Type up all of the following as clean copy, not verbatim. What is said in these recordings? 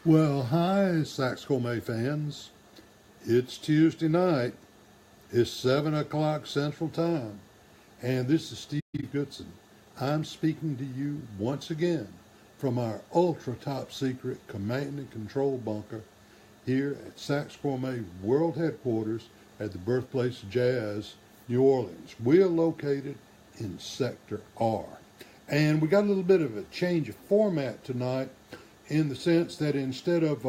Well, hi, Saxophone fans. It's Tuesday night. It's 7 o'clock Central Time. And this is Steve Goodson. I'm speaking to you once again from our ultra top secret command and control bunker here at Saxophone World Headquarters at the birthplace of jazz, New Orleans. We're located in Sector R. And we got a little bit of a change of format tonight in the sense that instead of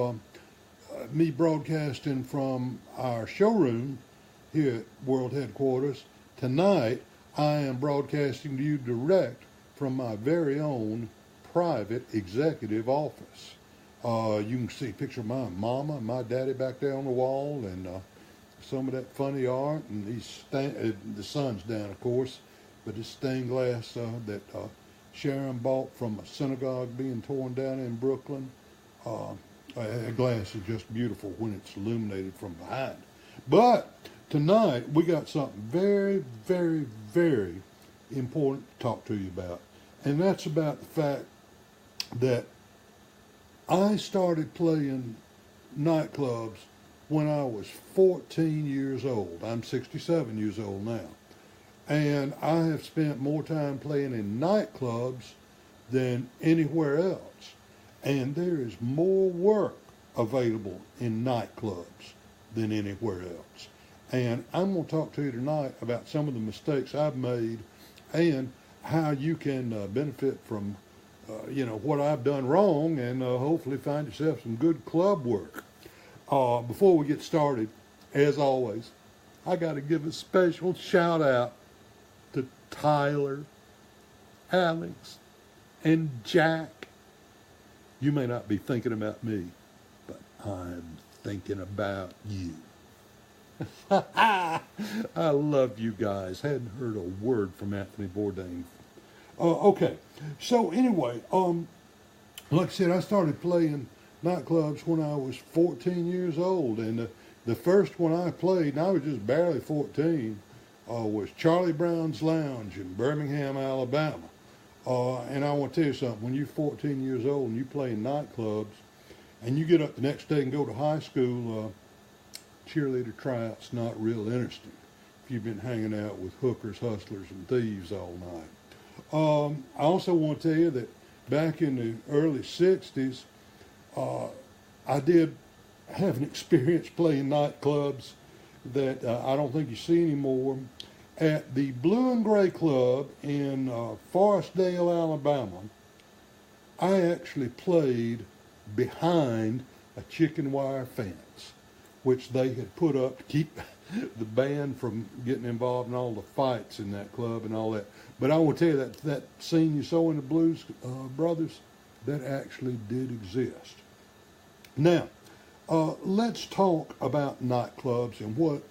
me broadcasting from our showroom here at World Headquarters, tonight I am broadcasting to you direct from my very own private executive office. You can see a picture of my mama and my daddy back there on the wall, and some of that funny art, and the sun's down, of course, but this stained glass that Sharon bought from a synagogue being torn down in Brooklyn. Glass is just beautiful when it's illuminated from behind. But tonight we got something very, very, very important to talk to you about. And that's about the fact that I started playing nightclubs when I was 14 years old. I'm 67 years old now. And I have spent more time playing in nightclubs than anywhere else. And there is more work available in nightclubs than anywhere else. And I'm going to talk to you tonight about some of the mistakes I've made and how you can benefit from, what I've done wrong, and hopefully find yourself some good club work. Before we get started, as always, I got to give a special shout out to Tyler, Alex, and Jack. You may not be thinking about me, but I'm thinking about you. I love you guys. Hadn't heard a word from Anthony Bourdain. Okay, so anyway, like I said, I started playing nightclubs when I was 14 years old, and the first one I played, and I was just barely 14, was Charlie Brown's Lounge in Birmingham, Alabama. And I want to tell you something, when you're 14 years old and you play in nightclubs, and you get up the next day and go to high school, cheerleader tryout's not real interesting if you've been hanging out with hookers, hustlers, and thieves all night. I also want to tell you that back in the early 60s, I did have an experience playing nightclubs that I don't think you see anymore. At the Blue and Gray Club in Forestdale, Alabama, I actually played behind a chicken wire fence, which they had put up to keep the band from getting involved in all the fights in that club and all that. But I want to tell you that scene you saw in the Blues Brothers, that actually did exist. Now, let's talk about nightclubs and what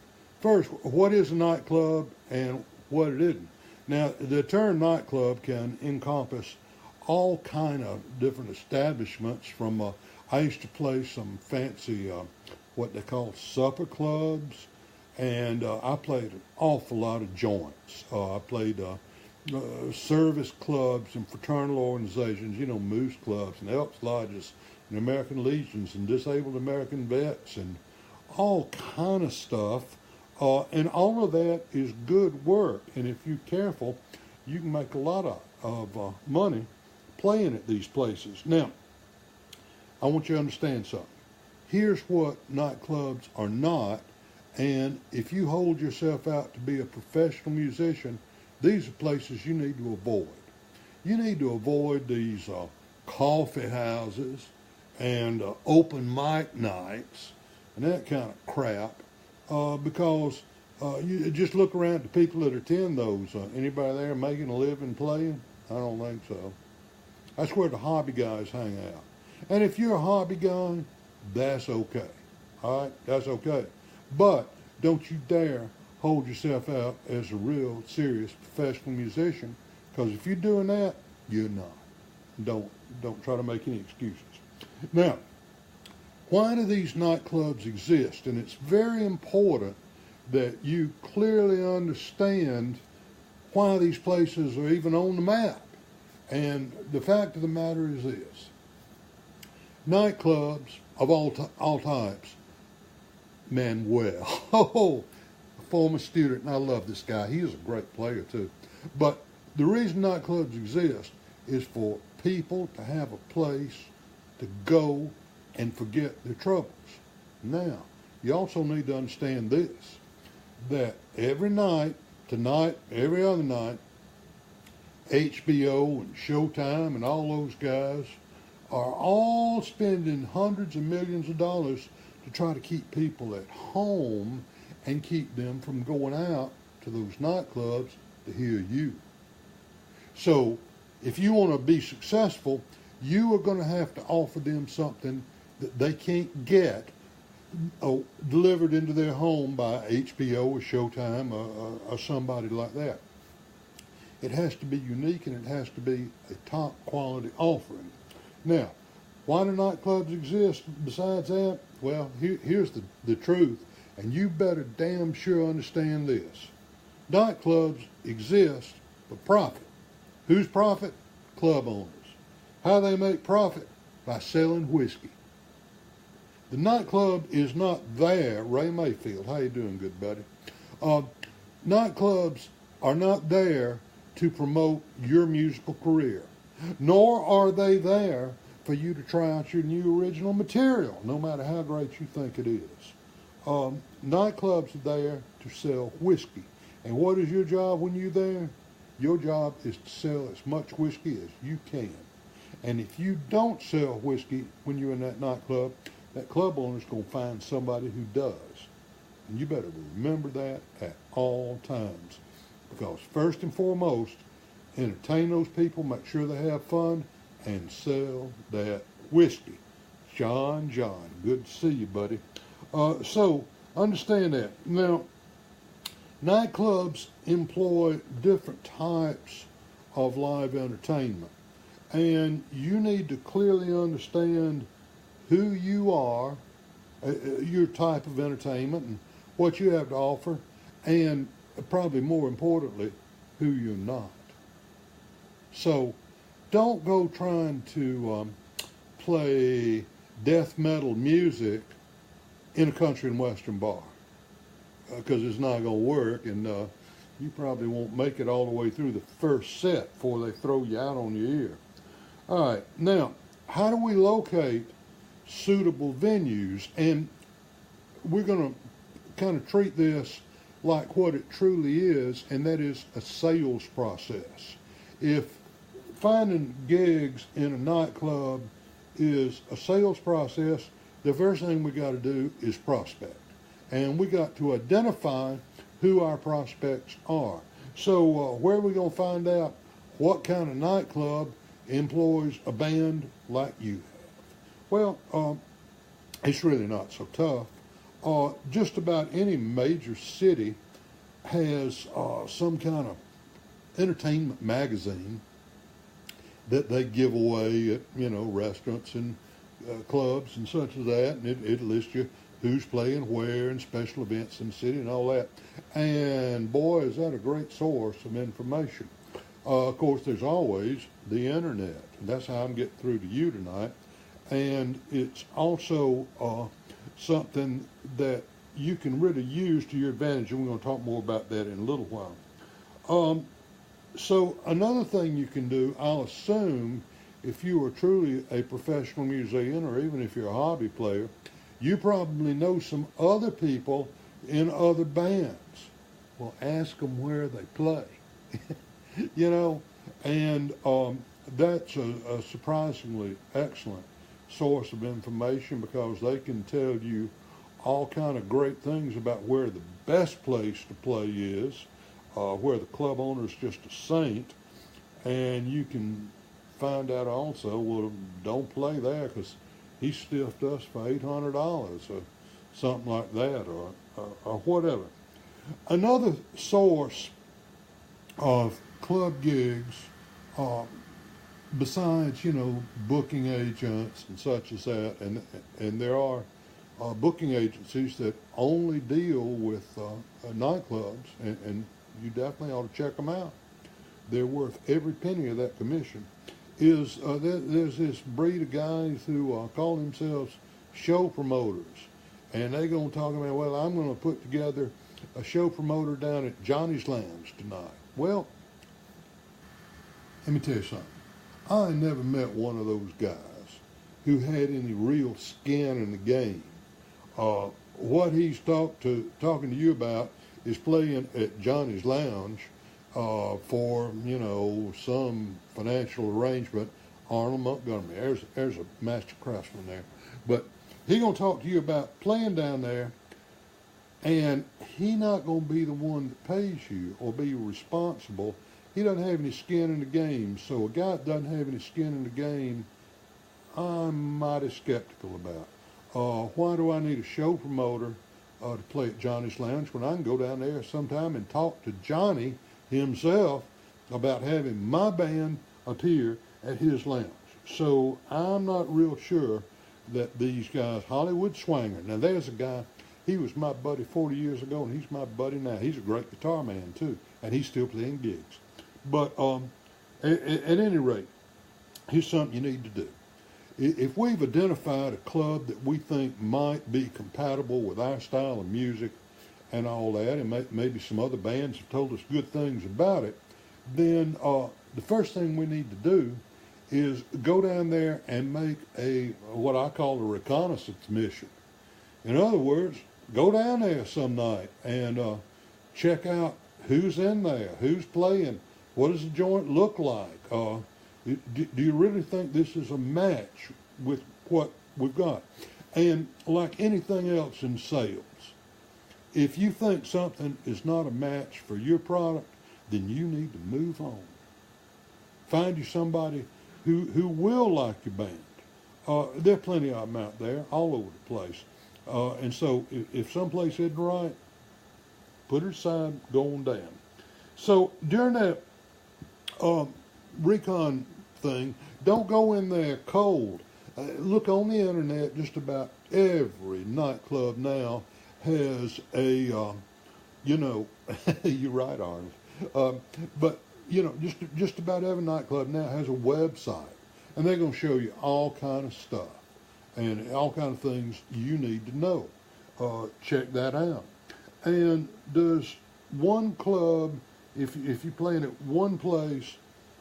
is a nightclub and what it isn't. Now, the term nightclub can encompass all kind of different establishments from, I used to play some fancy, what they call supper clubs, and I played an awful lot of joints. I played service clubs and fraternal organizations, Moose Clubs and Elks Lodges and American Legions and Disabled American Vets and all kind of stuff. And all of that is good work. And if you're careful, you can make a lot of money playing at these places. Now, I want you to understand something. Here's what nightclubs are not. And if you hold yourself out to be a professional musician, these are places you need to avoid. You need to avoid these coffee houses and open mic nights and that kind of crap. Because you just look around at the people that attend those. Anybody there making a living playing? I don't think so. That's where the hobby guys hang out. And if you're a hobby guy, that's okay. All right? That's okay. But don't you dare hold yourself out as a real serious professional musician, because if you're doing that, you're not. Don't try to make any excuses. Now, why do these nightclubs exist? And it's very important that you clearly understand why these places are even on the map. And the fact of the matter is this. nightclubs of all types. Manuel, oh, a former student, and I love this guy. He is a great player too. But the reason nightclubs exist is for people to have a place to go and forget their troubles. Now, you also need to understand this, that every night, tonight, every other night, HBO and Showtime and all those guys are all spending hundreds of millions of dollars to try to keep people at home and keep them from going out to those nightclubs to hear you. So if you want to be successful, you are going to have to offer them something that they can't get delivered into their home by HBO or Showtime or somebody like that. It has to be unique, and it has to be a top quality offering. Now, why do nightclubs exist besides that? Well, here's the truth, and you better damn sure understand this. Nightclubs exist for profit. Whose profit? Club owners. How they make profit? By selling whiskey. The nightclub is not there. Ray Mayfield, how you doing, good buddy? Nightclubs are not there to promote your musical career, nor are they there for you to try out your new original material, no matter how great you think it is. Nightclubs are there to sell whiskey. And what is your job when you're there? Your job is to sell as much whiskey as you can. And if you don't sell whiskey when you're in that nightclub, that club owner's going to find somebody who does. And you better remember that at all times. Because first and foremost, entertain those people, make sure they have fun, and sell that whiskey. John, good to see you, buddy. So understand that. Now, nightclubs employ different types of live entertainment. And you need to clearly understand who you are, your type of entertainment, and what you have to offer, and probably more importantly, who you're not. So don't go trying to play death metal music in a country and western bar, because it's not going to work, and you probably won't make it all the way through the first set before they throw you out on your ear. All right, now, how do we locate suitable venues? And we're going to kind of treat this like what it truly is, and that is a sales process. If finding gigs in a nightclub is a sales process, the first thing we got to do is prospect. And we got to identify who our prospects are. So where are we going to find out what kind of nightclub employs a band like you have? Well, it's really not so tough. Just about any major city has some kind of entertainment magazine that they give away at, restaurants and clubs and such as that, and it lists you who's playing where and special events in the city and all that. And boy, is that a great source of information. Of course, there's always the internet. That's how I'm getting through to you tonight. And it's also something that you can really use to your advantage, and we're going to talk more about that in a little while. So another thing you can do, I'll assume, if you are truly a professional musician, or even if you're a hobby player, you probably know some other people in other bands. Well, ask them where they play. And that's a surprisingly excellent source of information, because they can tell you all kind of great things about where the best place to play is, where the club owner is just a saint, and you can find out also, well, don't play there because he stiffed us for $800 or something like that, or whatever. Another source of club gigs, besides, booking agents and such as that, and there are booking agencies that only deal with nightclubs, and you definitely ought to check them out. They're worth every penny of that commission. is there's this breed of guys who call themselves show promoters, and they're going to talk about, well, I'm going to put together a show promoter down at Johnny's Lounge tonight. Well, let me tell you something. I never met one of those guys who had any real skin in the game. What he's talking to you about is playing at Johnny's Lounge for, some financial arrangement. Arnold Montgomery, there's a master craftsman there. But he's going to talk to you about playing down there, and he not going to be the one that pays you or be responsible. He doesn't have any skin in the game. So a guy that doesn't have any skin in the game, I'm mighty skeptical about. Why do I need a show promoter to play at Johnny's Lounge when I can go down there sometime and talk to Johnny himself about having my band appear at his lounge? So I'm not real sure that these guys, Hollywood Swanger, now there's a guy, he was my buddy 40 years ago, and he's my buddy now. He's a great guitar man too, and he's still playing gigs. But at any rate, here's something you need to do. If we've identified a club that we think might be compatible with our style of music and all that, and maybe some other bands have told us good things about it, then the first thing we need to do is go down there and make what I call a reconnaissance mission. In other words, go down there some night and check out who's in there, who's playing, what does the joint look like. Do you really think this is a match with what we've got? And like anything else in sales, if you think something is not a match for your product, then you need to move on. Find you somebody who will like your band. There are plenty of them out there all over the place. And so if someplace isn't right, put it aside, go on down. So during that recon thing, don't go in there cold. Look on the internet. Just about every nightclub now has a, you're right, Arnold. But just about every nightclub now has a website, and they're going to show you all kind of stuff and all kind of things you need to know. Check that out. And does one club, if you're playing at one place,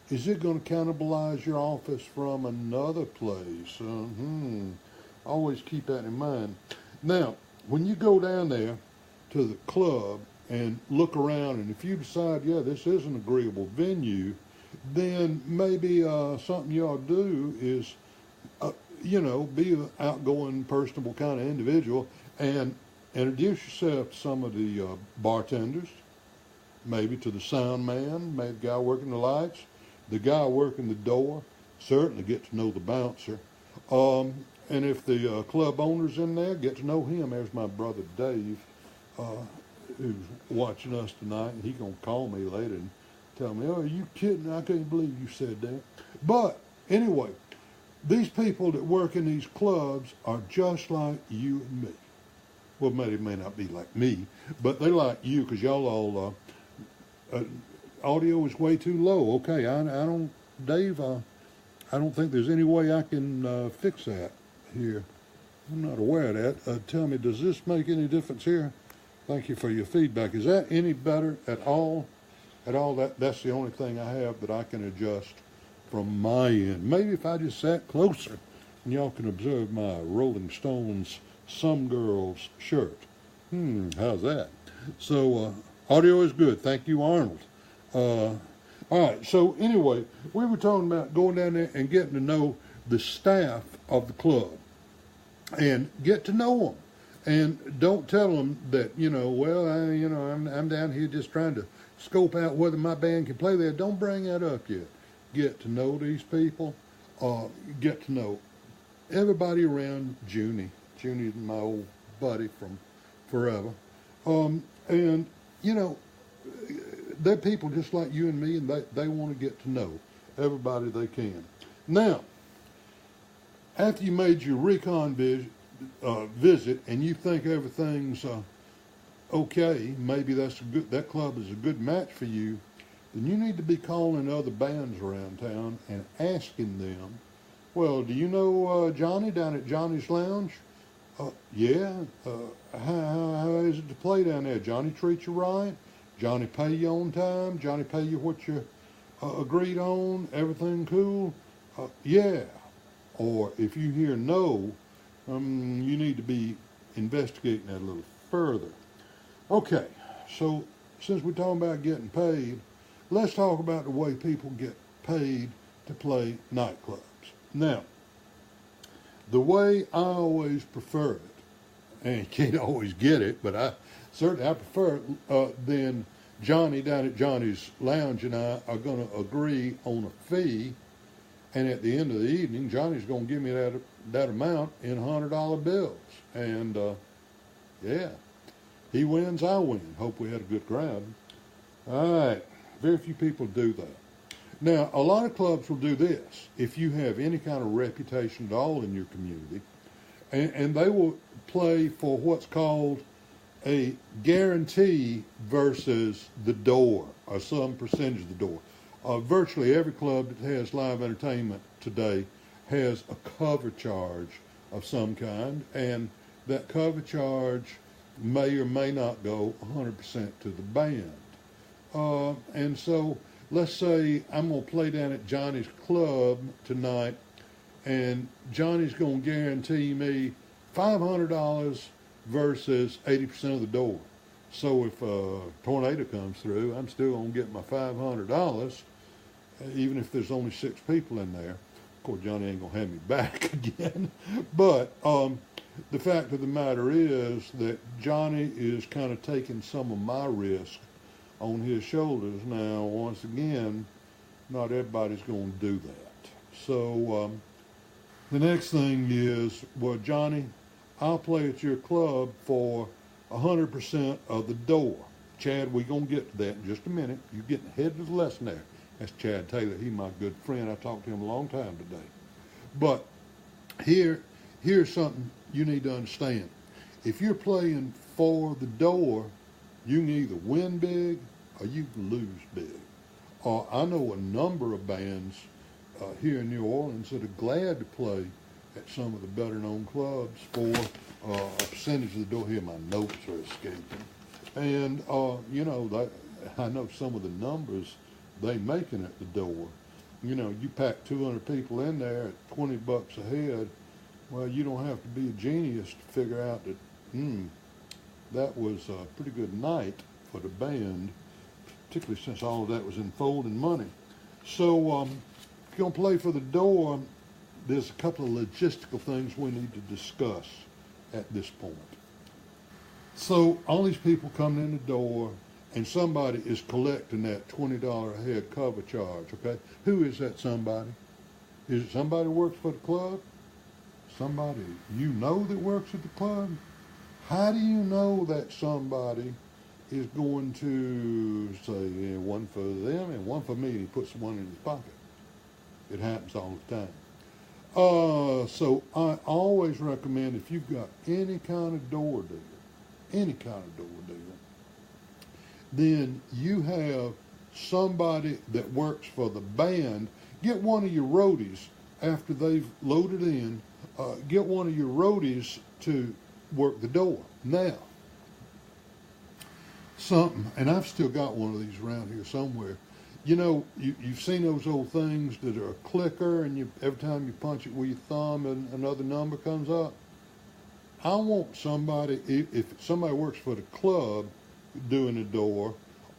is it going to cannibalize your office from another place? Always keep that in mind. Now, when you go down there to the club and look around, and if you decide, yeah, this is an agreeable venue, then maybe something you ought to do is, be an outgoing, personable kind of individual and introduce yourself to some of the bartenders, maybe to the sound man, maybe the guy working the lights, the guy working the door. Certainly get to know the bouncer. And if the club owner's in there, get to know him. There's my brother Dave, who's watching us tonight, and he's going to call me later and tell me, oh, are you kidding? I can't believe you said that. But anyway, these people that work in these clubs are just like you and me. Well, they may not be like me, but they're like you, because y'all all, audio is way too low. Okay, Dave, I don't think there's any way I can fix that here. I'm not aware of that. Tell me, does this make any difference here? Thank you for your feedback. Is that any better at all? That's the only thing I have that I can adjust from my end. Maybe if I just sat closer and y'all can observe my Rolling Stones Some Girls shirt. How's that? So audio is good. Thank you, Arnold. All right, so anyway, we were talking about going down there and getting to know the staff of the club and get to know them. And don't tell them that, I'm down here just trying to scope out whether my band can play there. Don't bring that up yet. Get to know these people. Get to know everybody around Junie. Junie's my old buddy from forever. And, they're people just like you and me, and they want to get to know everybody they can. Now, after you made your recon visit and you think everything's okay, maybe that club is a good match for you, then you need to be calling other bands around town and asking them, well, do you know Johnny down at Johnny's Lounge? Yeah. How is it to play down there? Johnny treat you right? Johnny pay you on time? Johnny pay you what you agreed on? Everything cool? Yeah. Or if you hear no, you need to be investigating that a little further. Okay, so since we're talking about getting paid, let's talk about the way people get paid to play nightclubs. Now, the way I always prefer it, and you can't always get it, but I prefer it, then Johnny down at Johnny's Lounge and I are going to agree on a fee, and at the end of the evening, Johnny's going to give me that amount in $100 bills. And, yeah, he wins, I win. Hope we had a good crowd. All right, very few people do that. Now, a lot of clubs will do this if you have any kind of reputation at all in your community, and they will play for what's called a guarantee versus the door, or some percentage of the door. Virtually every club that has live entertainment today has a cover charge of some kind, and that cover charge may or may not go 100% to the band. And so let's say I'm going to play down at Johnny's club tonight, and Johnny's going to guarantee me $500 versus 80% of the door. So if a tornado comes through, I'm still going to get my $500, even if there's only 6 people in there. Of course, Johnny ain't going to have me back again. But the fact of the matter is that Johnny is kind of taking some of my risk on his shoulders. Now, once again, not everybody's going to do that. So the next thing is, well, Johnny, I'll play at your club for 100% of the door. Chad, we're going to get to that in just a minute. You're getting ahead of the lesson there. That's Chad Taylor. He's my good friend. I talked to him a long time today. But here's something you need to understand. If you're playing for the door, you can either win big or you can lose big. I know a number of bands here in New Orleans that are glad to play at some of the better-known clubs for a percentage of the door. Here, my notes are escaping. And, I know some of the numbers they making at the door. You pack 200 people in there at $20 a head. Well, you don't have to be a genius to figure out that, that was a pretty good night for the band, particularly since all of that was in folding money. So if you're going to play for the door, there's a couple of logistical things we need to discuss at this point. So all these people coming in the door, and somebody is collecting that $20 a head cover charge, okay? Who is that somebody? Is it somebody who works for the club? Somebody you know that works at the club? How do you know that somebody is going to say, one for them and one for me, and he puts one in his pocket? It happens all the time. So I always recommend, if you've got any kind of door deal, then you have somebody that works for the band. Get one of your roadies after they've loaded in. Get one of your roadies to work the door. Now, something, and I've still got one of these around here somewhere. You've seen those old things that are a clicker, and every time you punch it with your thumb and another number comes up. I want somebody, if somebody works for the club doing the door,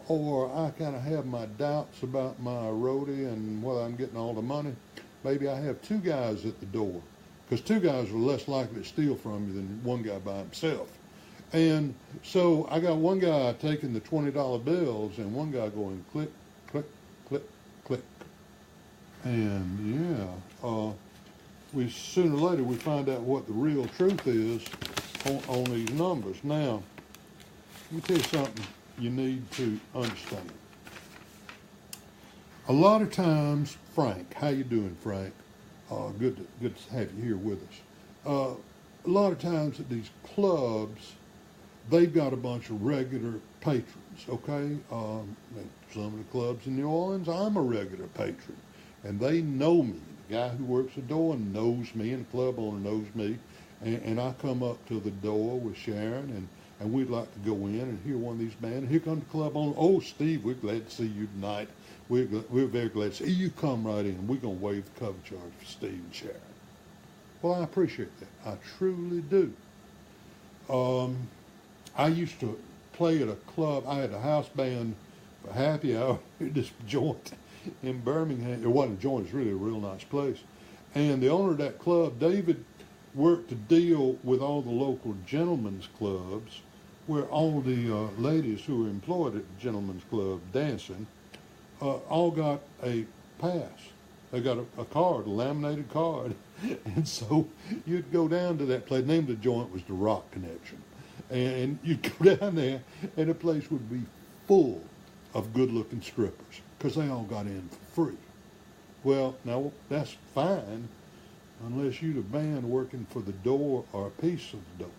or I kind of have my doubts about my roadie and whether I'm getting all the money, maybe I have 2 guys at the door, because 2 guys are less likely to steal from you than one guy by himself. And so I got one guy taking the $20 bills and one guy going click, click, click, click. And we sooner or later we find out what the real truth is on these numbers. Now, let me tell you something you need to understand. A lot of times, Frank, how you doing, Frank? Good to have you here with us. A lot of times at these clubs, they've got a bunch of regular patrons, okay? At some of the clubs in New Orleans, I'm a regular patron, and they know me. The guy who works the door knows me, and the club owner knows me, and I come up to the door with Sharon, and we'd like to go in and hear one of these bands. And here comes the club owner. Oh, Steve, we're glad to see you tonight. We're very glad to see you. Come right in. We're going to waive the cover charge for Steve and Sharon. Well, I appreciate that. I truly do. I used to play at a club. I had a house band for happy hour at this joint in Birmingham. It wasn't a joint. It's really a real nice place. And the owner of that club, David, worked to deal with all the local gentlemen's clubs where all the ladies who were employed at the gentlemen's club dancing all got a pass. They got a card, a laminated card. And so you'd go down to that place. The name of the joint was the Rock Connection. And you'd go down there, and the place would be full of good-looking strippers because they all got in for free. Well, now, that's fine unless you're the band working for the door or a piece of the door.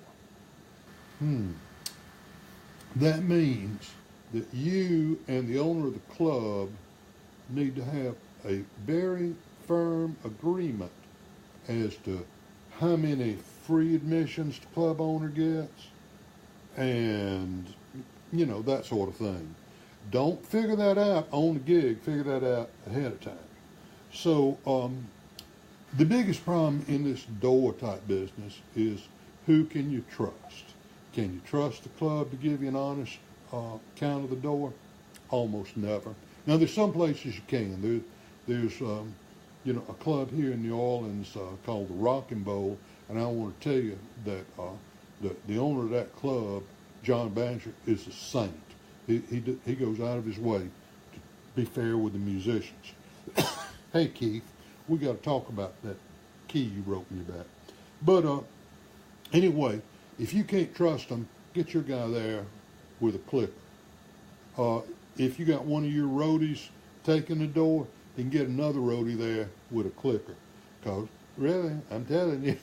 That means that you and the owner of the club need to have a very firm agreement as to how many free admissions the club owner gets and, you know, that sort of thing. Don't figure that out on the gig. Figure that out ahead of time. So the biggest problem in this door type business is who can you trust? Can you trust the club to give you an honest count of the door? Almost never. Now, there's some places you can. There's you know, a club here in New Orleans called the Rockin' Bowl, and I want to tell you that the owner of that club, John Bancher, is a saint. He goes out of his way to be fair with the musicians. Hey, Keith, we got to talk about that key you wrote me back. But anyway, if you can't trust them, get your guy there with a clicker. If you got one of your roadies taking the door, you can get another roadie there with a clicker. Because really, I'm telling you,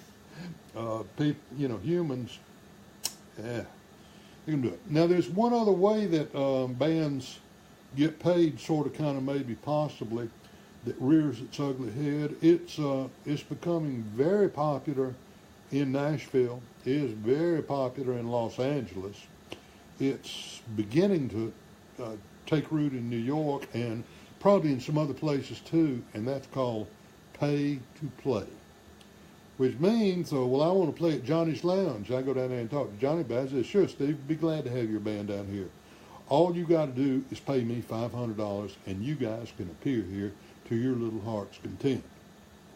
people, you know, humans, yeah, they can do it. Now, there's one other way that bands get paid, sort of, kind of, maybe, possibly, that rears its ugly head. It's becoming very popular in Nashville. It is very popular in Los Angeles. It's beginning to take root in New York and probably in some other places too, and that's called pay to play. Which means, well, I want to play at Johnny's Lounge. I go down there and talk to Johnny about it. I said, sure, Steve, be glad to have your band down here. All you got to do is pay me $500, and you guys can appear here to your little heart's content.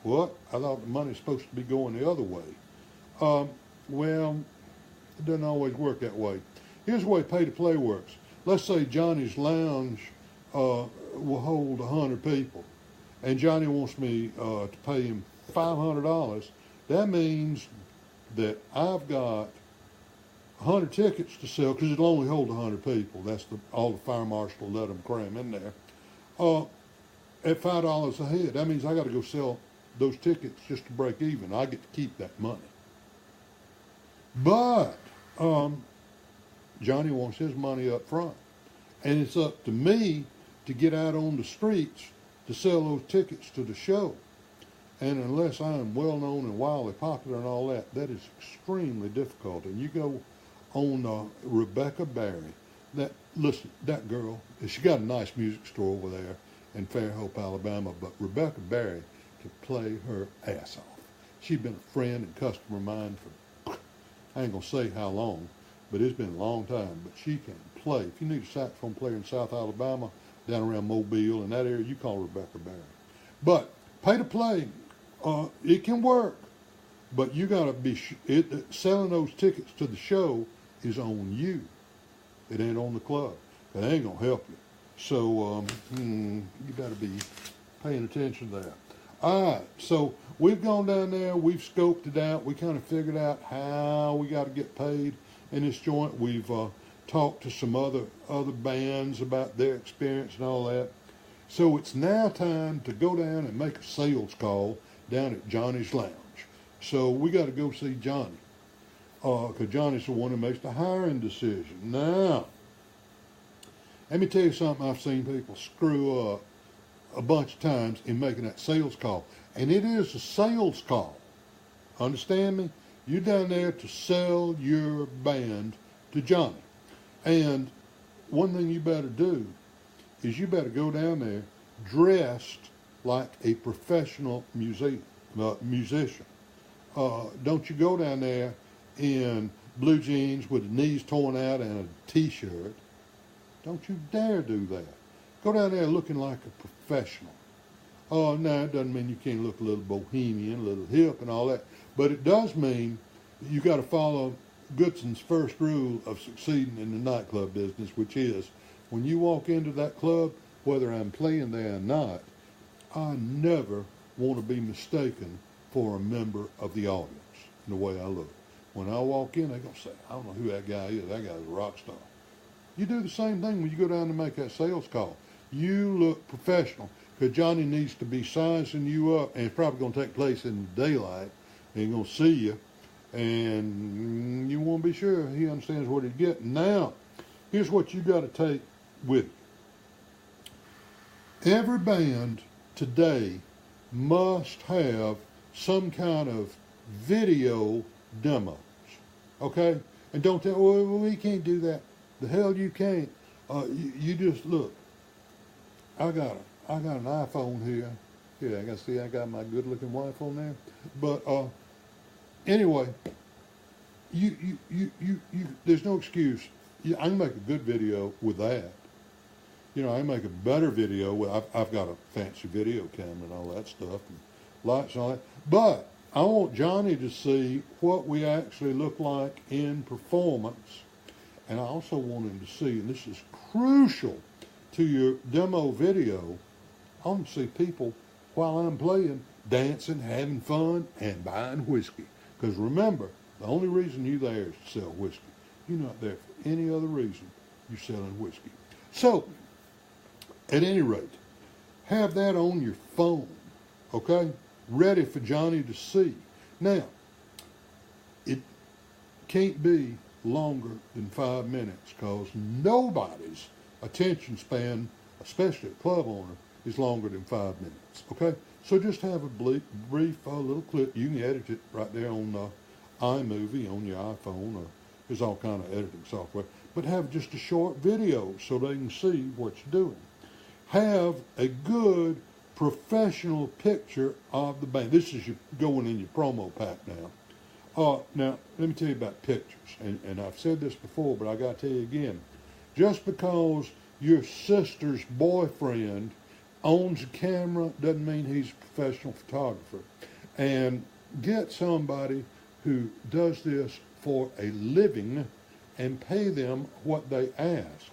What? I thought the money's supposed to be going the other way. Well, it doesn't always work that way. Here's the way pay to play works. Let's say Johnny's Lounge will hold 100 people, and Johnny wants me to pay him $500. That means that I've got 100 tickets to sell, because it'll only hold 100 people. That's all the fire marshal will let them cram in there. At $5 a head, that means I got to go sell those tickets just to break even. I get to keep that money. But Johnny wants his money up front, and it's up to me to get out on the streets to sell those tickets to the show. And unless I am well known and wildly popular and all that, that is extremely difficult. And you go on Rebecca Barry. That girl, she got a nice music store over there in Fairhope, Alabama, but Rebecca Barry can play her ass off. She's been a friend and customer of mine for, I ain't going to say how long, but it's been a long time. But she can play. If you need a saxophone player in South Alabama, down around Mobile, in that area, you call Rebecca Barry. But pay to play, it can work, but you got to be, selling those tickets to the show is on you. It ain't on the club. It ain't going to help you. So you better be paying attention to that. All right, so we've gone down there. We've scoped it out. We kind of figured out how we got to get paid in this joint. We've talked to some other bands about their experience and all that. So it's now time to go down and make a sales call down at Johnny's Lounge. So we got to go see Johnny. because Johnny's the one who makes the hiring decision. Now, let me tell you something I've seen people screw up a bunch of times in making that sales call. And it is a sales call. Understand me? You're down there to sell your band to Johnny. And one thing you better do is you better go down there dressed like a professional musician. Don't you go down there in blue jeans with the knees torn out and a t-shirt. Don't you dare do that. Go down there looking like a professional. Oh, no, it doesn't mean you can't look a little bohemian, a little hip and all that. But it does mean you got to follow Goodson's first rule of succeeding in the nightclub business, which is when you walk into that club, whether I'm playing there or not, I never want to be mistaken for a member of the audience in the way I look. When I walk in, they're going to say, I don't know who that guy is. That guy's a rock star. You do the same thing when you go down to make that sales call. You look professional because Johnny needs to be sizing you up, and it's probably going to take place in the daylight. He's going to see you, and you want to be sure he understands what he's getting. Now, here's what you got to take with you. Every band today must have some kind of video demos, okay? And don't tell, well, we can't do that. The hell you can't. You just look. I got an iPhone here. Yeah, I got my good-looking wife on there. But anyway, you there's no excuse. I can make a good video with that. You know, I can make a better video with. I've got a fancy video camera and all that stuff and lights and all that. But I want Johnny to see what we actually look like in performance. And I also want him to see, and this is crucial to your demo video, I want to see people, while I'm playing, dancing, having fun, and buying whiskey. Because remember, the only reason you're there is to sell whiskey. You're not there for any other reason. You're selling whiskey. So, at any rate, have that on your phone, okay? Ready for Johnny to see. Now, it can't be longer than 5 minutes because nobody's attention span, especially a club owner, is longer than 5 minutes, okay? So just have a brief little clip. You can edit it right there on iMovie on your iPhone, or there's all kind of editing software. But have just a short video so they can see what you're doing. Have a good professional picture of the band. This is going in your promo pack now. Now, let me tell you about pictures. And I've said this before, but I got to tell you again. Just because your sister's boyfriend owns a camera doesn't mean he's a professional photographer. And get somebody who does this for a living and pay them what they ask.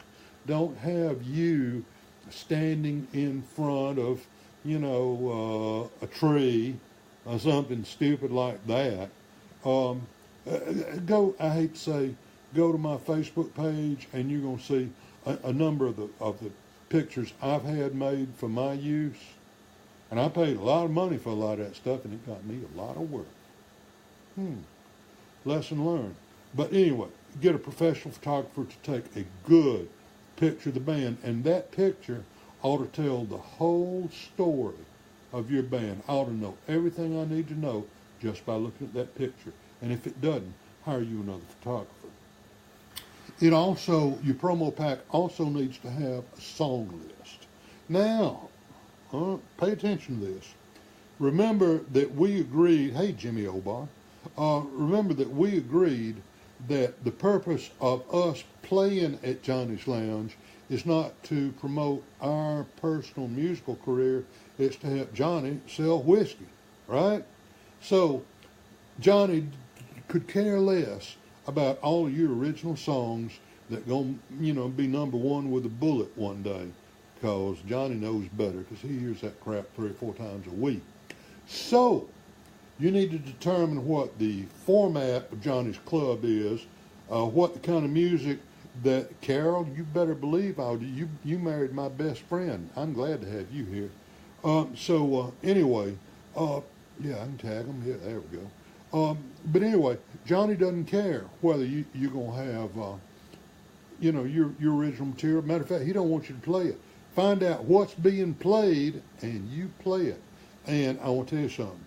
Don't have you standing in front of, a tree or something stupid like that. I hate to say, go to my Facebook page and you're going to see a number of the pictures I've had made for my use. And I paid a lot of money for a lot of that stuff, and it got me a lot of work. Lesson learned. But anyway, get a professional photographer to take a good picture of the band, and that picture ought to tell the whole story of your band. I ought to know everything I need to know just by looking at that picture. And if it doesn't, hire you another photographer. It also, your promo pack also needs to have a song list. Now, pay attention to this. Remember that we agreed, hey Jimmy Obar, remember that we agreed that the purpose of us playing at Johnny's Lounge is not to promote our personal musical career, it's to help Johnny sell whiskey, right? So Johnny could care less about all of your original songs that going to be number one with a bullet one day, because Johnny knows better, because he hears that crap 3 or 4 times a week. So you need to determine what the format of Johnny's Club is, what the kind of music that, Carol, you better believe you married my best friend. I'm glad to have you here. Anyway, yeah, I can tag them. Yeah, there we But anyway, Johnny doesn't care whether you're going to have, your original material. Matter of fact, he don't want you to play it. Find out what's being played and you play it. And I want to tell you something.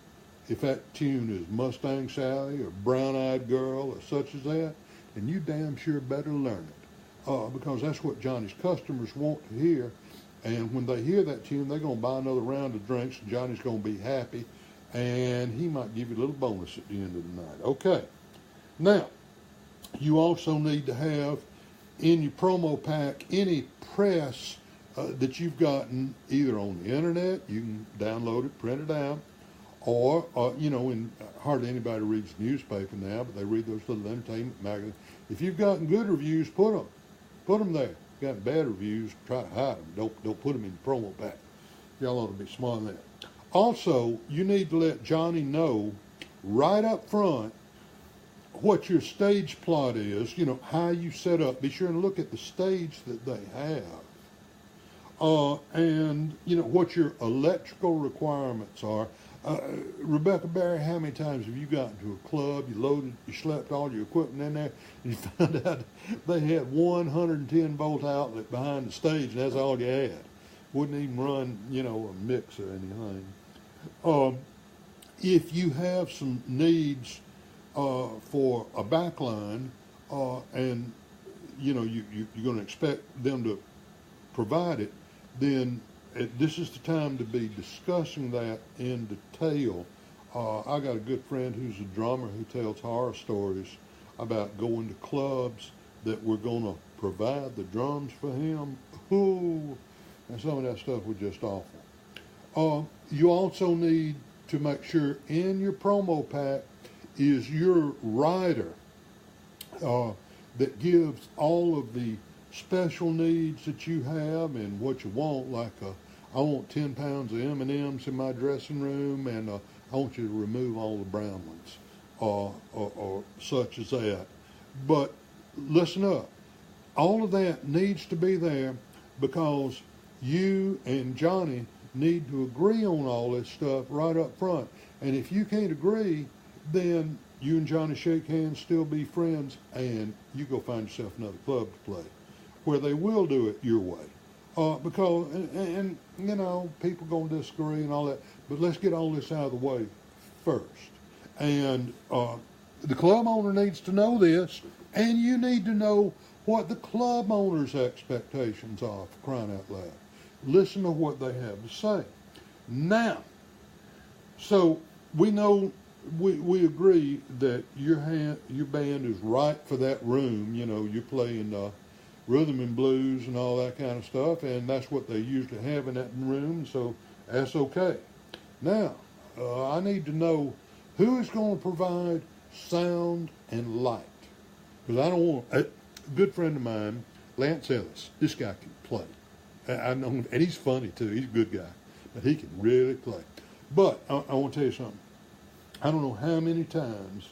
If that tune is Mustang Sally or Brown Eyed Girl or such as that, then you damn sure better learn it. Because that's what Johnny's customers want to hear. And when they hear that tune, they're going to buy another round of drinks, and Johnny's going to be happy. And he might give you a little bonus at the end of the night. Okay. Now, you also need to have in your promo pack any press that you've gotten either on the internet. You can download it, print it out, or, and hardly anybody reads the newspaper now, but they read those little entertainment magazines. If you've gotten good reviews, put them. Put them there. If you've got bad reviews, try to hide them. Don't put them in the promo pack. Y'all ought to be smart on that. Also, you need to let Johnny know right up front what your stage plot is, how you set up. Be sure and look at the stage that they have. And, what your electrical requirements are. Rebecca Barry, how many times have you gotten to a club, you slept all your equipment in there, and you found out they had 110 volt outlet behind the stage, and that's all you had. Wouldn't even run, a mix or anything. If you have some needs for a backline, and you're going to expect them to provide it, then this is the time to be discussing that in detail. I got a good friend who's a drummer who tells horror stories about going to clubs that were going to provide the drums for him. Ooh, and some of that stuff was just awful. You also need to make sure in your promo pack is your rider that gives all of the special needs that you have and what you want, like I want 10 pounds of M&Ms in my dressing room, and I want you to remove all the brown ones, or such as that. But listen up. All of that needs to be there because you and Johnny need to agree on all this stuff right up front. And if you can't agree, then you and Johnny shake hands, still be friends, and you go find yourself another club to play where they will do it your way. Because people going to disagree and all that, but let's get all this out of the way first. And the club owner needs to know this, and you need to know what the club owner's expectations are, for crying out loud. Listen to what they have to say. Now, so we know, we agree that your band is right for that room. You're playing rhythm and blues and all that kind of stuff, and that's what they usually have in that room, so that's okay. Now, I need to know who is going to provide sound and light. Because I don't want, a good friend of mine, Lance Ellis, this guy can play. I know him, and he's funny too, he's a good guy, but he can really play. But I want to tell you something. I don't know how many times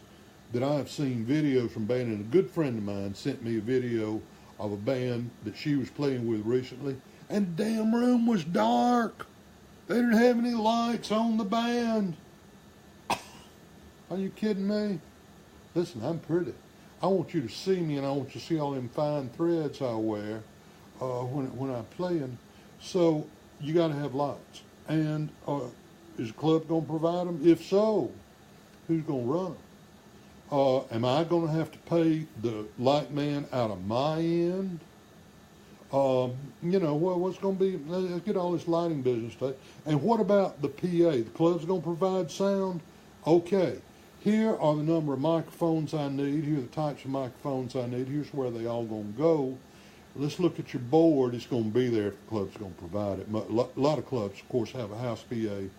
that I've seen videos from band, and a good friend of mine sent me a video of a band that she was playing with recently, and the damn room was dark. They didn't have any lights on the band. Are you kidding me? Listen, I'm pretty. I want you to see me, and I want you to see all them fine threads I wear when I'm playing. So you got to have lights. And is the club going to provide them? If so, who's going to run them? Am I going to have to pay the light man out of my end? What's going to be, let's get all this lighting business stuff. And what about the PA? The club's going to provide sound? Okay, here are the number of microphones I need. Here are the types of microphones I need. Here's where they all going to go. Let's look at your board. It's going to be there if the club's going to provide it. A lot of clubs, of course, have a house PA and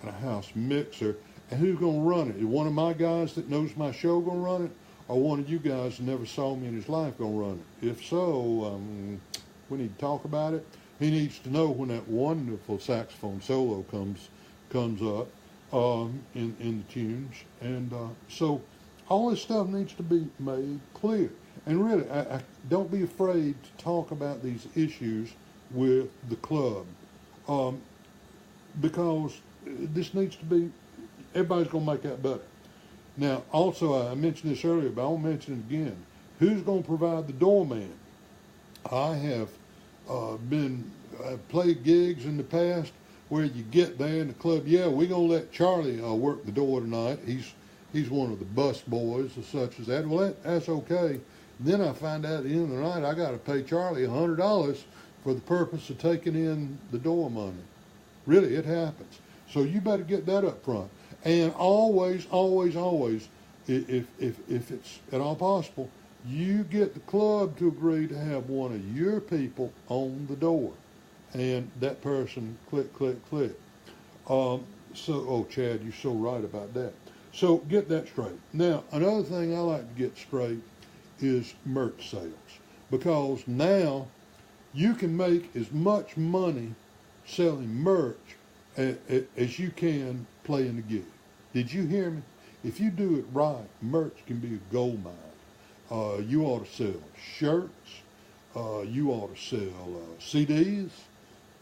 a house mixer. And who's going to run it? Is one of my guys that knows my show going to run it, or one of you guys that never saw me in his life going to run it? If so, we need to talk about it. He needs to know when that wonderful saxophone solo comes up in the tunes. And so all this stuff needs to be made clear. And really, I don't be afraid to talk about these issues with the club, because this needs to be, everybody's going to make that better. Now, also, I mentioned this earlier, but I won't mention it again. Who's going to provide the doorman? I have played gigs in the past where you get there in the club. Yeah, we're going to let Charlie work the door tonight. He's one of the bus boys or such as that. Well, that's okay. Then I find out at the end of the night I got to pay Charlie $100 for the purpose of taking in the door money. Really, it happens. So you better get that up front. And always, always, always, if it's at all possible, you get the club to agree to have one of your people on the door. And that person, click, click, click. Chad, you're so right about that. So get that straight. Now, another thing I like to get straight is merch sales. Because now you can make as much money selling merch as you can playing the gig. Did you hear me? If you do it right, merch can be a gold mine. You ought to sell shirts. You ought to sell CDs.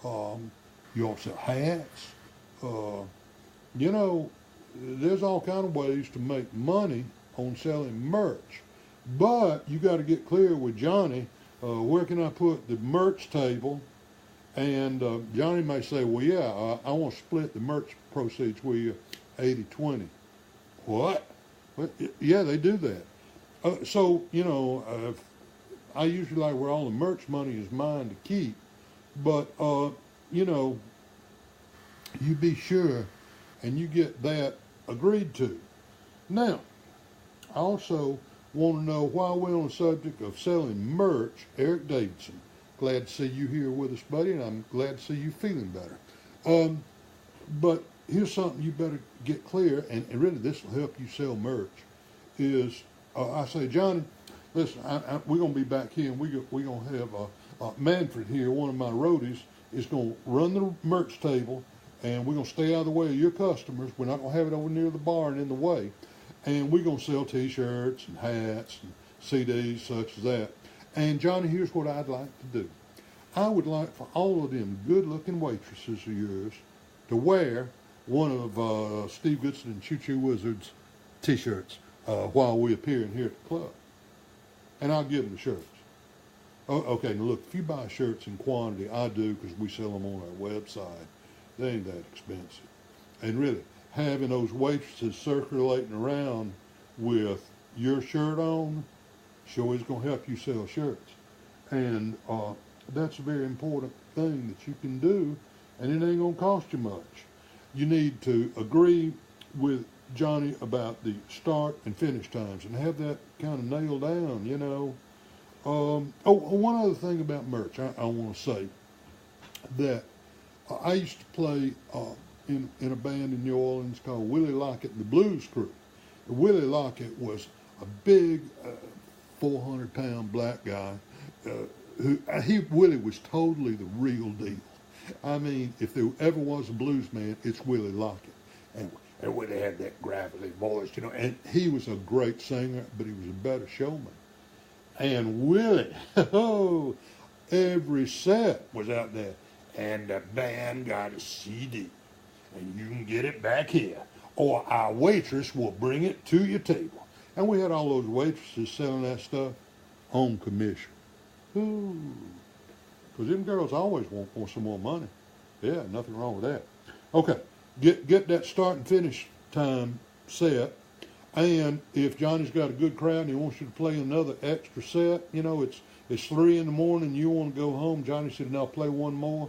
You ought to sell hats. There's all kind of ways to make money on selling merch. But you got to get clear with Johnny, where can I put the merch table? And Johnny may say, well, yeah, I want to split the merch proceeds with you 80-20. What? Well, yeah, they do that. I usually like where all the merch money is mine to keep. But, you be sure and you get that agreed to. Now, I also want to know, while we're on the subject of selling merch, Eric Davidson, glad to see you here with us, buddy, and I'm glad to see you feeling better. But here's something you better get clear, and really this will help you sell merch, is I say, Johnny, listen, we're going to be back here, and we're going to have Manfred here, one of my roadies, is going to run the merch table, and we're going to stay out of the way of your customers. We're not going to have it over near the bar and in the way. And we're going to sell T-shirts and hats and CDs such as that. And, Johnny, here's what I'd like to do. I would like for all of them good-looking waitresses of yours to wear one of Steve Goodson and Choo Choo Wizard's T-shirts while we appear here at the club. And I'll give them the shirts. Okay, now look, if you buy shirts in quantity, I do, because we sell them on our website. They ain't that expensive. And really, having those waitresses circulating around with your shirt on sure is going to help you sell shirts. And that's a very important thing that you can do, and it ain't going to cost you much. You need to agree with Johnny about the start and finish times and have that kind of nailed down, one other thing about merch, I want to say that I used to play in a band in New Orleans called Willie Lockett and the Blues Crew. Willie Lockett was a big 400-pound black guy Willie was totally the real deal. I mean, if there ever was a blues man, it's Willie Lockett. And Willie had that gravelly voice, and he was a great singer, but he was a better showman. And Willie, every set was out there. And the band got a CD, and you can get it back here, or our waitress will bring it to your table. And we had all those waitresses selling that stuff on commission. Because them girls always want some more money. Yeah, nothing wrong with that. Okay, get that start and finish time set. And if Johnny's got a good crowd and he wants you to play another extra set, it's 3 in the morning, you want to go home. Johnny said, "No, play one more."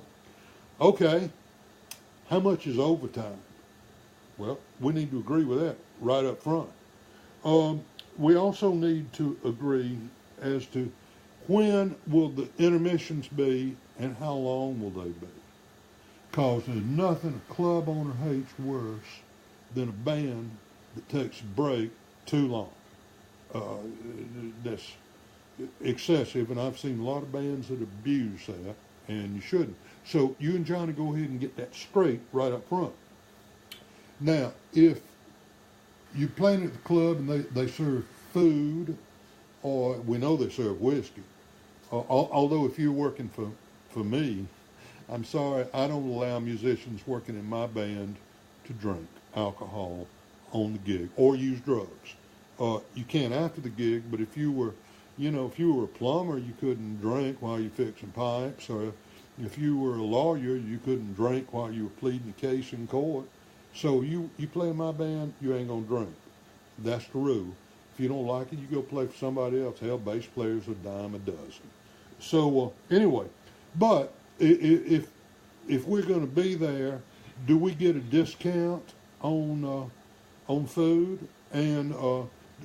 Okay, how much is overtime? Well, we need to agree with that right up front. We also need to agree as to when will the intermissions be and how long will they be. Because there's nothing a club owner hates worse than a band that takes a break too long. That's excessive, and I've seen a lot of bands that abuse that, and you shouldn't. So you and Johnny go ahead and get that straight right up front. Now, if you're playing at the club and they serve food, or we know they serve whiskey, although if you're working for me, I'm sorry, I don't allow musicians working in my band to drink alcohol on the gig or use drugs. You can't after the gig, but if you were, if you were a plumber, you couldn't drink while you're fixing pipes, or if you were a lawyer, you couldn't drink while you were pleading the case in court. So you play in my band, you ain't gonna drink. That's the rule. If you don't like it, you go play for somebody else. Hell, bass players a dime a dozen. So anyway, but if we're going to be there, do we get a discount on food? And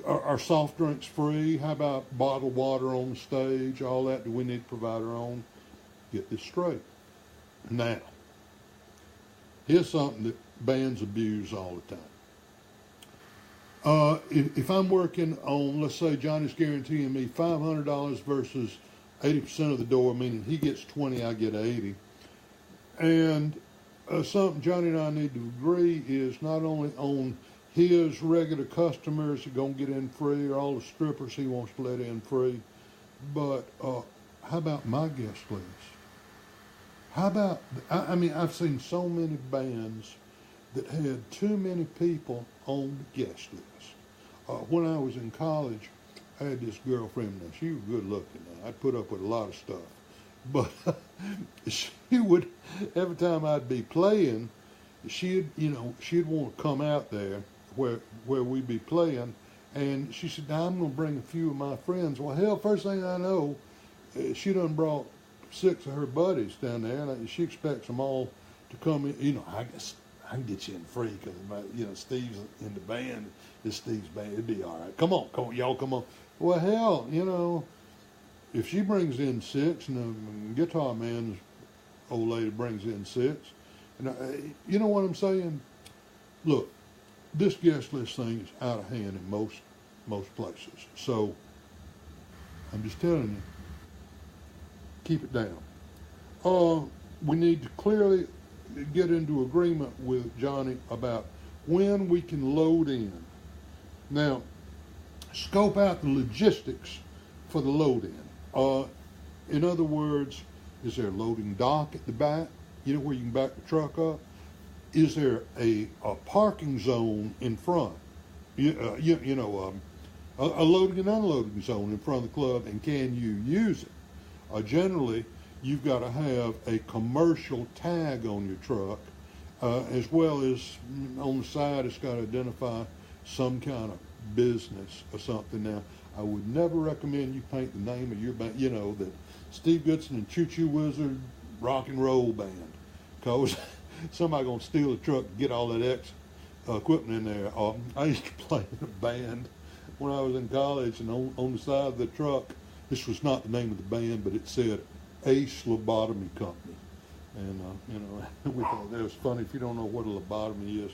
are soft drinks free? How about bottled water on the stage? All that? Do we need to provide our own? Get this straight. Now, here's something that bands abuse all the time. If I'm working on, let's say Johnny's guaranteeing me $500 versus 80% of the door, meaning he gets 20, I get 80. And something Johnny and I need to agree is not only on his regular customers are going to get in free, or all the strippers he wants to let in free, but how about my guest list? How about, I've seen so many bands that had too many people on the guest list. When I was in college, I had this girlfriend. Now, she was good looking. I'd put up with a lot of stuff. But she would, every time I'd be playing, she'd want to come out there where we'd be playing. And she said, now I'm going to bring a few of my friends. Well, hell, first thing I know, she done brought 6 of her buddies down there. And she expects them all to come in. I guess I can get you in free because, Steve's in the band. It's Steve's band. It'd be all right. Come on, y'all come on. Well, hell, if she brings in 6 and the guitar man's old lady brings in 6, and you know what I'm saying? Look, this guest list thing is out of hand in most places. So I'm just telling you, keep it down. We need to clearly get into agreement with Johnny about when we can load in. Now, scope out the logistics for the load in. In other words, is there a loading dock at the back, where you can back the truck up? Is there a parking zone in front? A loading and unloading zone in front of the club, and can you use it? Generally, you've got to have a commercial tag on your truck, as well as on the side it's got to identify some kind of business or something. Now, I would never recommend you paint the name of your band, that Steve Goodson and Choo Choo Wizard Rock and Roll Band, because somebody going to steal the truck and get all that equipment in there. I used to play in a band when I was in college, and on the side of the truck, this was not the name of the band, but it said Ace Lobotomy Company. And, we thought that was funny. If you don't know what a lobotomy is,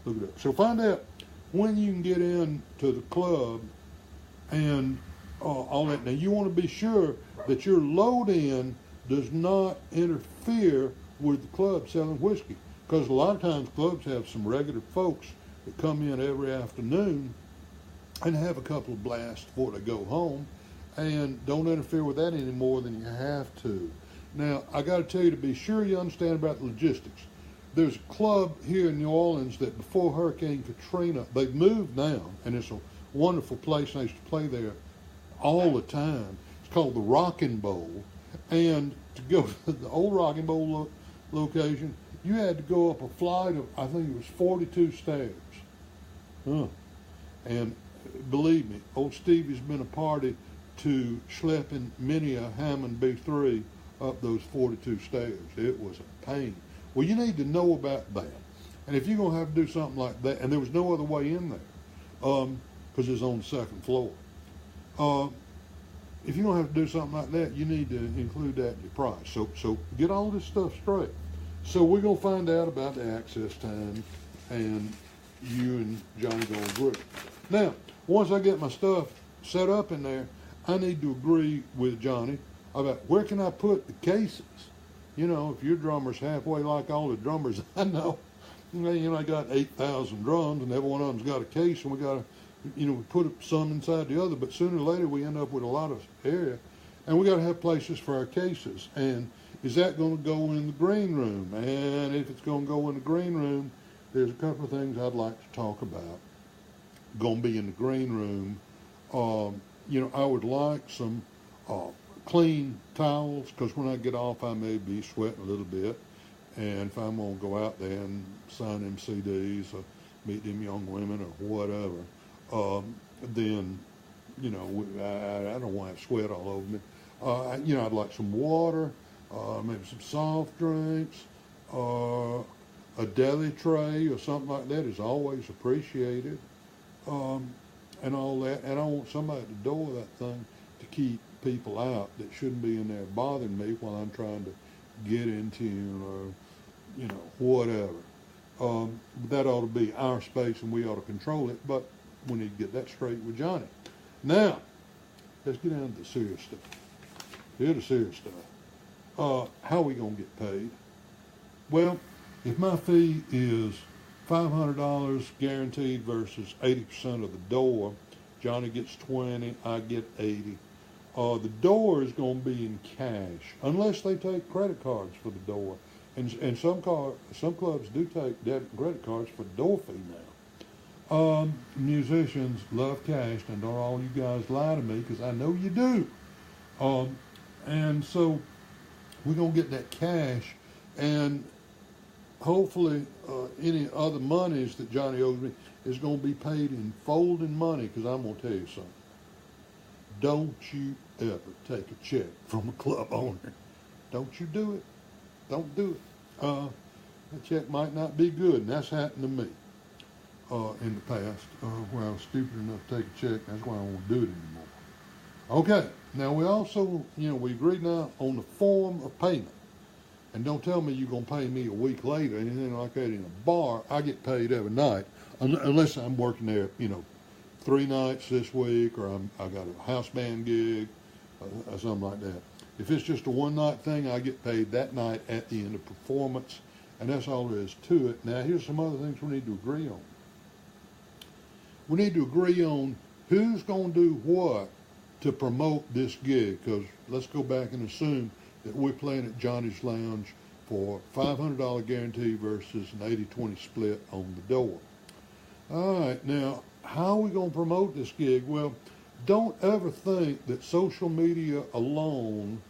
look it up. So find out when you can get into the club and all that. Now, you want to be sure that your load-in does not interfere with the club selling whiskey, because a lot of times clubs have some regular folks that come in every afternoon and have a couple of blasts before they go home, and don't interfere with that any more than you have to. Now, I got to tell you, to be sure you understand about the logistics, there's a club here in New Orleans that before Hurricane Katrina, they've moved now, and it's a wonderful place, and I used to play there all the time. It's called the Rockin' Bowl, and to go to the old Rockin' Bowl location, you had to go up a flight of, I think it was 42 stairs. And believe me, old Stevie's been a party to schlepping many a Hammond B3 up those 42 stairs. It was a pain. Well, you need to know about that. And if you're going to have to do something like that, and there was no other way in there, because it's on the second floor. If you're going to have to do something like that, you need to include that in your price. So get all this stuff straight. So we're going to find out about the access time, and you and Johnny going to agree. Now, once I get my stuff set up in there, I need to agree with Johnny about where can I put the cases. If your drummer's halfway like all the drummers I know, I got 8,000 drums, and every one of them's got a case, and we got to, we put some inside the other, but sooner or later we end up with a lot of area, and we got to have places for our cases. And is that going to go in the green room? And if it's going to go in the green room, there's a couple of things I'd like to talk about going to be in the green room. I would like some clean towels, because when I get off, I may be sweating a little bit. And if I'm going to go out there and sign them CDs or meet them young women or whatever, then, I don't want to have sweat all over me. I'd like some water, maybe some soft drinks, a deli tray or something like that is always appreciated, and all that. And I want somebody at the door of that thing to keep people out that shouldn't be in there bothering me while I'm trying to get in tune or, whatever. That ought to be our space and we ought to control it, but we need to get that straight with Johnny. Now, let's get down to the serious stuff. Here's the serious stuff. How are we going to get paid? Well, if my fee is $500 guaranteed versus 80% of the door, Johnny gets 20, I get 80. The door is going to be in cash, unless they take credit cards for the door. And some clubs do take debit and credit cards for the door fee now. Musicians love cash, and don't all you guys lie to me, because I know you do. And so we're going to get that cash, and hopefully any other monies that Johnny owes me is going to be paid in folding money, because I'm going to tell you something. Don't you ever take a check from a club owner. Don't you do it. Don't do it. That check might not be good, and that's happened to me in the past, where I was stupid enough to take a check. That's why I won't do it anymore. Okay, now we also, we agreed now on the form of payment. And don't tell me you're going to pay me a week later, anything like that. In a bar, I get paid every night, unless I'm working there, 3 nights this week, or I got a house band gig, or something like that. If it's just a one-night thing, I get paid that night at the end of performance, and that's all there is to it. Now, here's some other things we need to agree on. We need to agree on who's going to do what to promote this gig, because let's go back and assume that we're playing at Johnny's Lounge for $500 guarantee versus an 80-20 split on the door. All right, now, how are we going to promote this gig? Well, don't ever think that social media alone,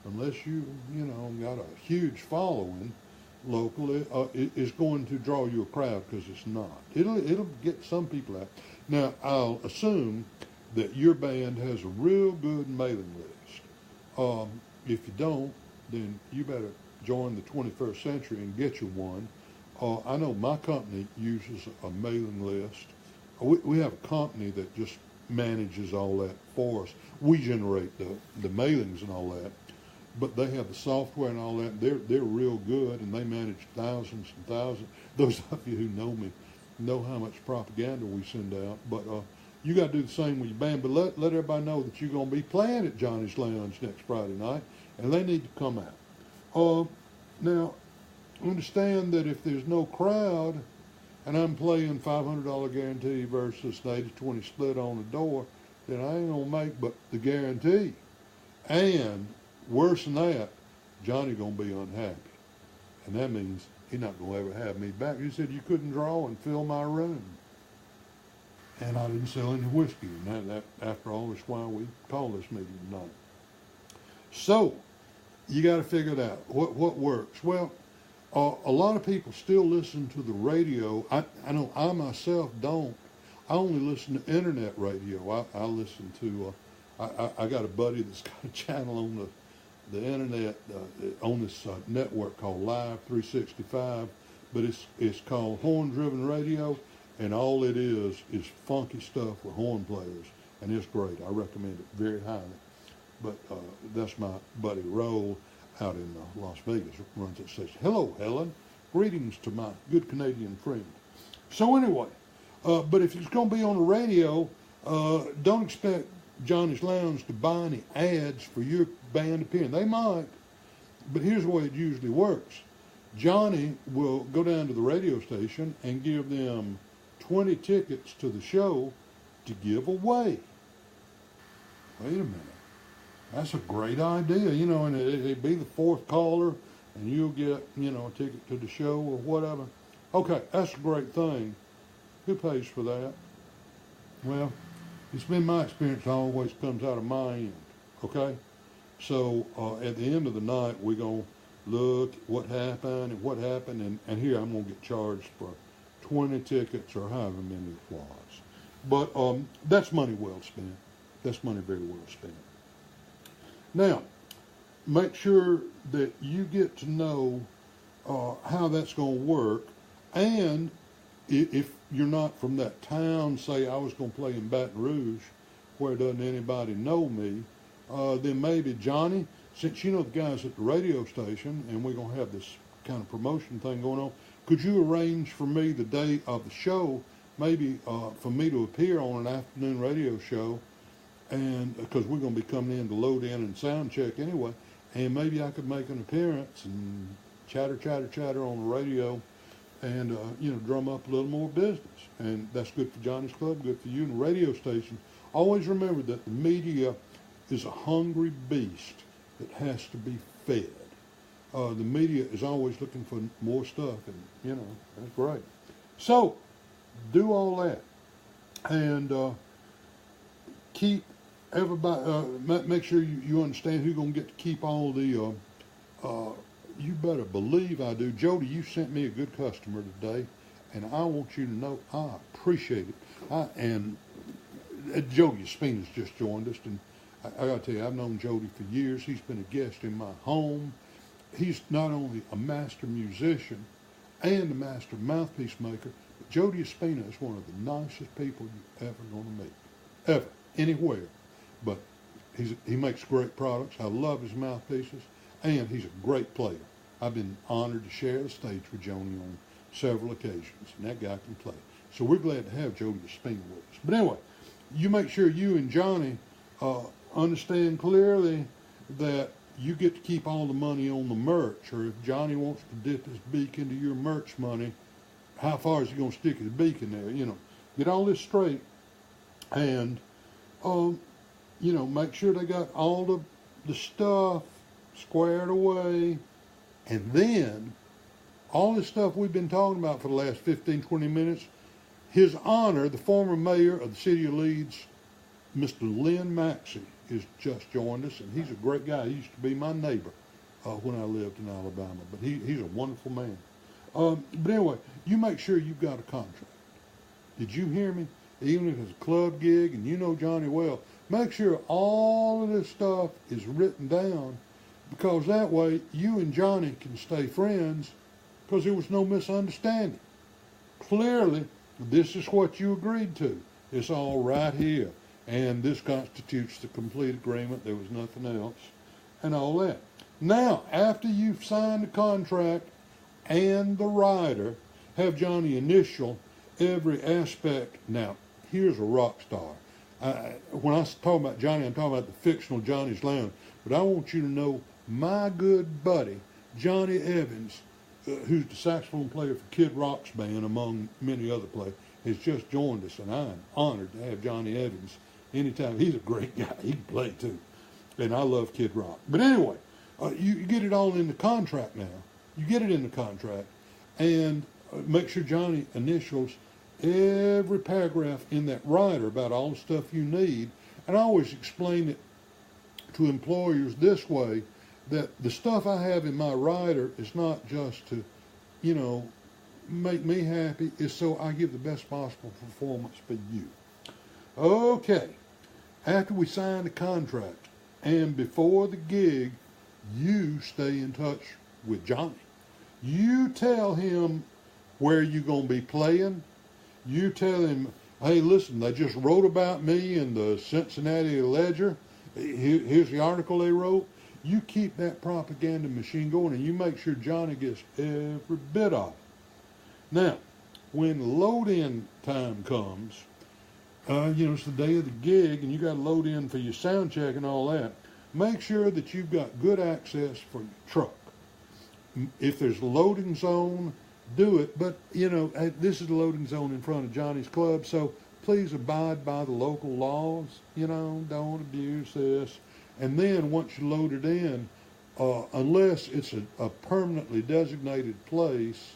unless you got a huge following locally, is going to draw you a crowd, because it's not. It'll get some people out. Now, I'll assume that your band has a real good mailing list. If you don't, then you better join the 21st century and get you one. I know my company uses a mailing list. We have a company that just manages all that for us. We generate the mailings and all that, but they have the software and all that. They're real good, and they manage thousands and thousands. Those of you who know me know how much propaganda we send out. But you got to do the same with your band. But let everybody know that you're going to be playing at Johnny's Lounge next Friday night, and they need to come out. Now, understand that if there's no crowd, and I'm playing $500 guarantee versus an 80-20 split on the door, then I ain't going to make but the guarantee. And worse than that, Johnny going to be unhappy. And that means he's not going to ever have me back. He said you couldn't draw and fill my room. And I didn't sell any whiskey. And that after all, is why we call this meeting tonight. So, you got to figure it out. What works? Well, a lot of people still listen to the radio. I know I myself don't. I only listen to internet radio. I listen to, I got a buddy that's got a channel on the internet on this network called Live 365, but it's called Horn Driven Radio, and all it is funky stuff with horn players, and it's great. I recommend it very highly. But that's my buddy Roll out in Las Vegas, runs that station. Hello, Helen. Greetings to my good Canadian friend. So anyway, but if it's going to be on the radio, don't expect Johnny's Lounge to buy any ads for your band appearing. They might, but here's the way it usually works. Johnny will go down to the radio station and give them 20 tickets to the show to give away. Wait a minute. That's a great idea, and it'd be the fourth caller, and you'll get, a ticket to the show or whatever. Okay, that's a great thing. Who pays for that? Well, it's been my experience it always comes out of my end, okay? So at the end of the night, we're going to look at what happened, and here I'm going to get charged for 20 tickets or however many it was. But that's money well spent. That's money very well spent. Now, make sure that you get to know how that's going to work. And if you're not from that town, say I was going to play in Baton Rouge, where doesn't anybody know me, then maybe Johnny, since you know the guys at the radio station, and we're going to have this kind of promotion thing going on, could you arrange for me the day of the show, maybe for me to appear on an afternoon radio show, and because we're going to be coming in to load in and sound check anyway, and maybe I could make an appearance and chatter on the radio, and drum up a little more business. And that's good for Johnny's Club, good for you and the radio station. Always remember that the media is a hungry beast that has to be fed. The media is always looking for more stuff, and that's great. So do all that, and keep everybody. Make sure you understand who's going to get to keep all the. You better believe I do. Jody, you sent me a good customer today, and I want you to know I appreciate it. And Jody Spina's just joined us, and I got to tell you, I've known Jody for years. He's been a guest in my home. He's not only a master musician and a master mouthpiece maker, but Jody Spina is one of the nicest people you're ever going to meet, ever, anywhere. But he makes great products. I love his mouthpieces. And he's a great player. I've been honored to share the stage with Joni on several occasions, and that guy can play. So we're glad to have Jody Spina with us. But anyway, you make sure you and Johnny understand clearly that you get to keep all the money on the merch, or if Johnny wants to dip his beak into your merch money, how far is he going to stick his beak in there? Get all this straight, and make sure they got all the stuff squared away, and then all this stuff we've been talking about for the last 15, 20 minutes, His Honor, the former mayor of the city of Leeds, Mr. Lynn Maxey, has just joined us, and he's a great guy. He used to be my neighbor when I lived in Alabama, but he's a wonderful man. But anyway, you make sure you've got a contract. Did you hear me? Even if it's a club gig and you know Johnny well, make sure all of this stuff is written down, because that way you and Johnny can stay friends, because there was no misunderstanding. Clearly, this is what you agreed to. It's all right here. And this constitutes the complete agreement. There was nothing else and all that. Now, after you've signed the contract and the rider, have Johnny initial every aspect. Now, here's a rock star. When I talk about Johnny, I'm talking about the fictional Johnny's Lounge. But I want you to know my good buddy, Johnny Evans, who's the saxophone player for Kid Rock's band, among many other players, has just joined us, and I'm honored to have Johnny Evans anytime. He's a great guy. He can play, too. And I love Kid Rock. But anyway, you get it all in the contract now. You get it in the contract, and make sure Johnny initials every paragraph in that rider about all the stuff you need. And I always explain it to employers this way, that the stuff I have in my rider is not just to, make me happy. It's so I give the best possible performance for you. Okay. After we sign the contract and before the gig, you stay in touch with Johnny. You tell him where you're going to be playing. You tell him, hey, listen, they just wrote about me in the Cincinnati Ledger. Here's the article they wrote. You keep that propaganda machine going, and you make sure Johnny gets every bit of it. Now, when load-in time comes, it's the day of the gig, and you got to load in for your sound check and all that. Make sure that you've got good access for your truck. If there's a loading zone, do it. But, this is the loading zone in front of Johnny's Club, so please abide by the local laws. Don't abuse this. And then once you load it in, unless it's a permanently designated place,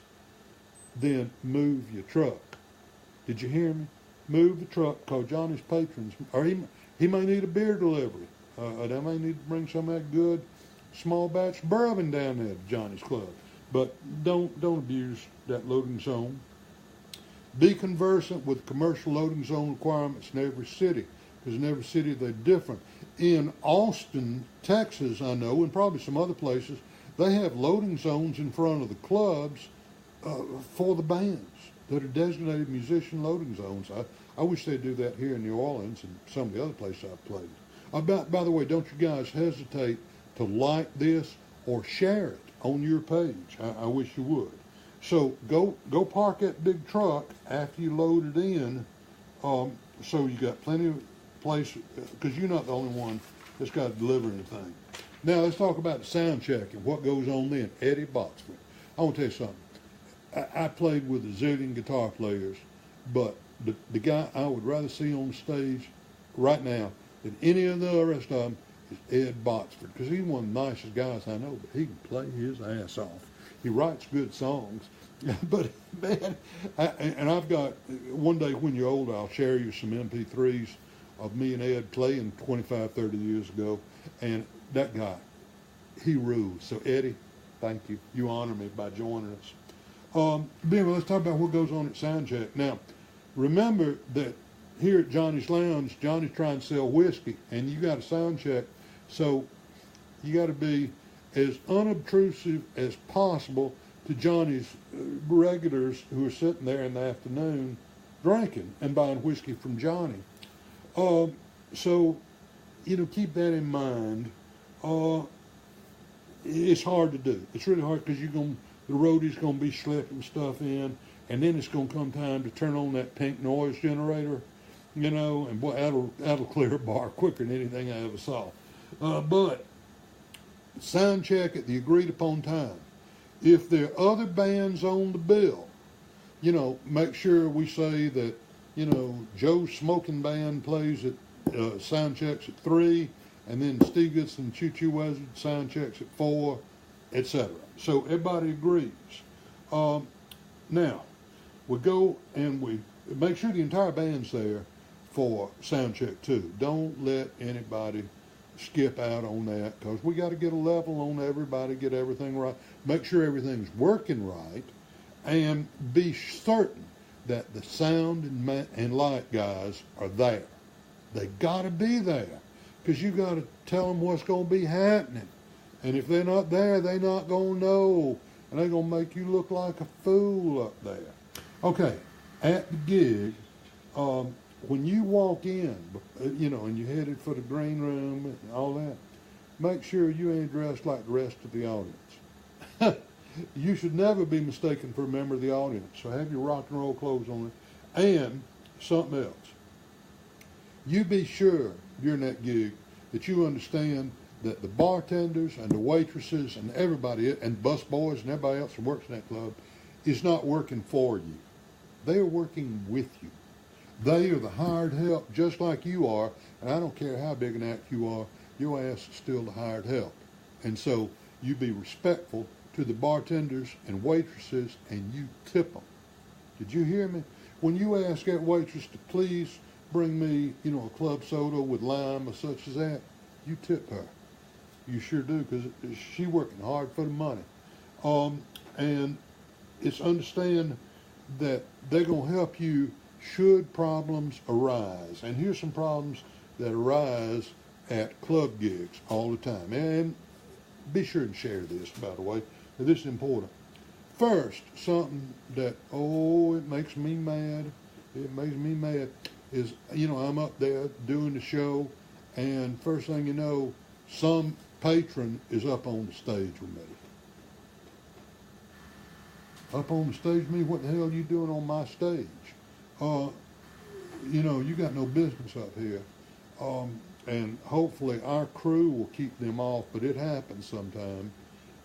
then move your truck. Did you hear me? move the truck because Johnny's patrons, or he may need a beer delivery. They may need to bring some of that good small batch bourbon down there to Johnny's Club. But don't abuse that loading zone. Be conversant with commercial loading zone requirements in every city, because in every city they're different. In Austin, Texas, I know, and probably some other places, they have loading zones in front of the clubs for the bands that are designated musician loading zones. I wish they'd do that here in New Orleans and some of the other places I've played. By the way, don't you guys hesitate to like this or share it on your page. I wish you would. So go park that big truck after you load it in, so you got plenty of place, because you're not the only one that's got to deliver anything. Now let's talk about the sound check and what goes on then. Eddie Botsford. I want to tell you something. I played with a zillion guitar players, but the guy I would rather see on stage right now than any of the rest of them is Ed Botsford, because he's one of the nicest guys I know, but he can play his ass off. He writes good songs. But, man, I've got, one day when you're older, I'll share you some MP3s of me and Ed playing 25, 30 years ago, and that guy, he rules. So, Eddie, thank you. You honor me by joining us. Anyway, let's talk about what goes on at Soundcheck. Now, remember that here at Johnny's Lounge, Johnny's trying to sell whiskey, and you got a sound check, so you got to be as unobtrusive as possible to Johnny's regulars who are sitting there in the afternoon drinking and buying whiskey from Johnny. So, keep that in mind. It's hard to do. It's really hard because the roadie's going to be slipping stuff in, and then it's going to come time to turn on that pink noise generator, and boy, that'll clear a bar quicker than anything I ever saw. But sound check at the agreed upon time. If there are other bands on the bill, make sure we say that, Joe's Smoking Band plays at sound checks at 3, and then Steve Goodson Choo Choo Wizard sound checks at 4, etc. So everybody agrees. Now, we go and we make sure the entire band's there for sound check 2. Don't let anybody skip out on that, because we got to get a level on everybody, get everything right, make sure everything's working right, and be certain that the sound and light guys are there. They got to be there, because you got to tell them what's going to be happening. And if they're not there, they're not going to know, and they're going to make you look like a fool up there. Okay, at the gig, when you walk in, and you're headed for the green room and all that, make sure you ain't dressed like the rest of the audience. You should never be mistaken for a member of the audience. So have your rock and roll clothes on. And something else. You be sure during that gig that you understand that the bartenders and the waitresses and everybody, and bus boys and everybody else who works in that club, is not working for you. They are working with you. They are the hired help, just like you are, and I don't care how big an act you are, your ass is still the hired help. And so you be respectful to the bartenders and waitresses, and you tip them. Did you hear me? When you ask that waitress to please bring me, a club soda with lime or such as that, you tip her. You sure do, because she's working hard for the money. And it's understand that they're going to help you should problems arise. And here's some problems that arise at club gigs all the time. And be sure to share this, by the way. This is important. First, something that, it makes me mad. It makes me mad is, I'm up there doing the show, and first thing you know, some patron is up on the stage with me. Up on the stage with me? What the hell are you doing on my stage? You got no business up here. And hopefully our crew will keep them off, but it happens sometime.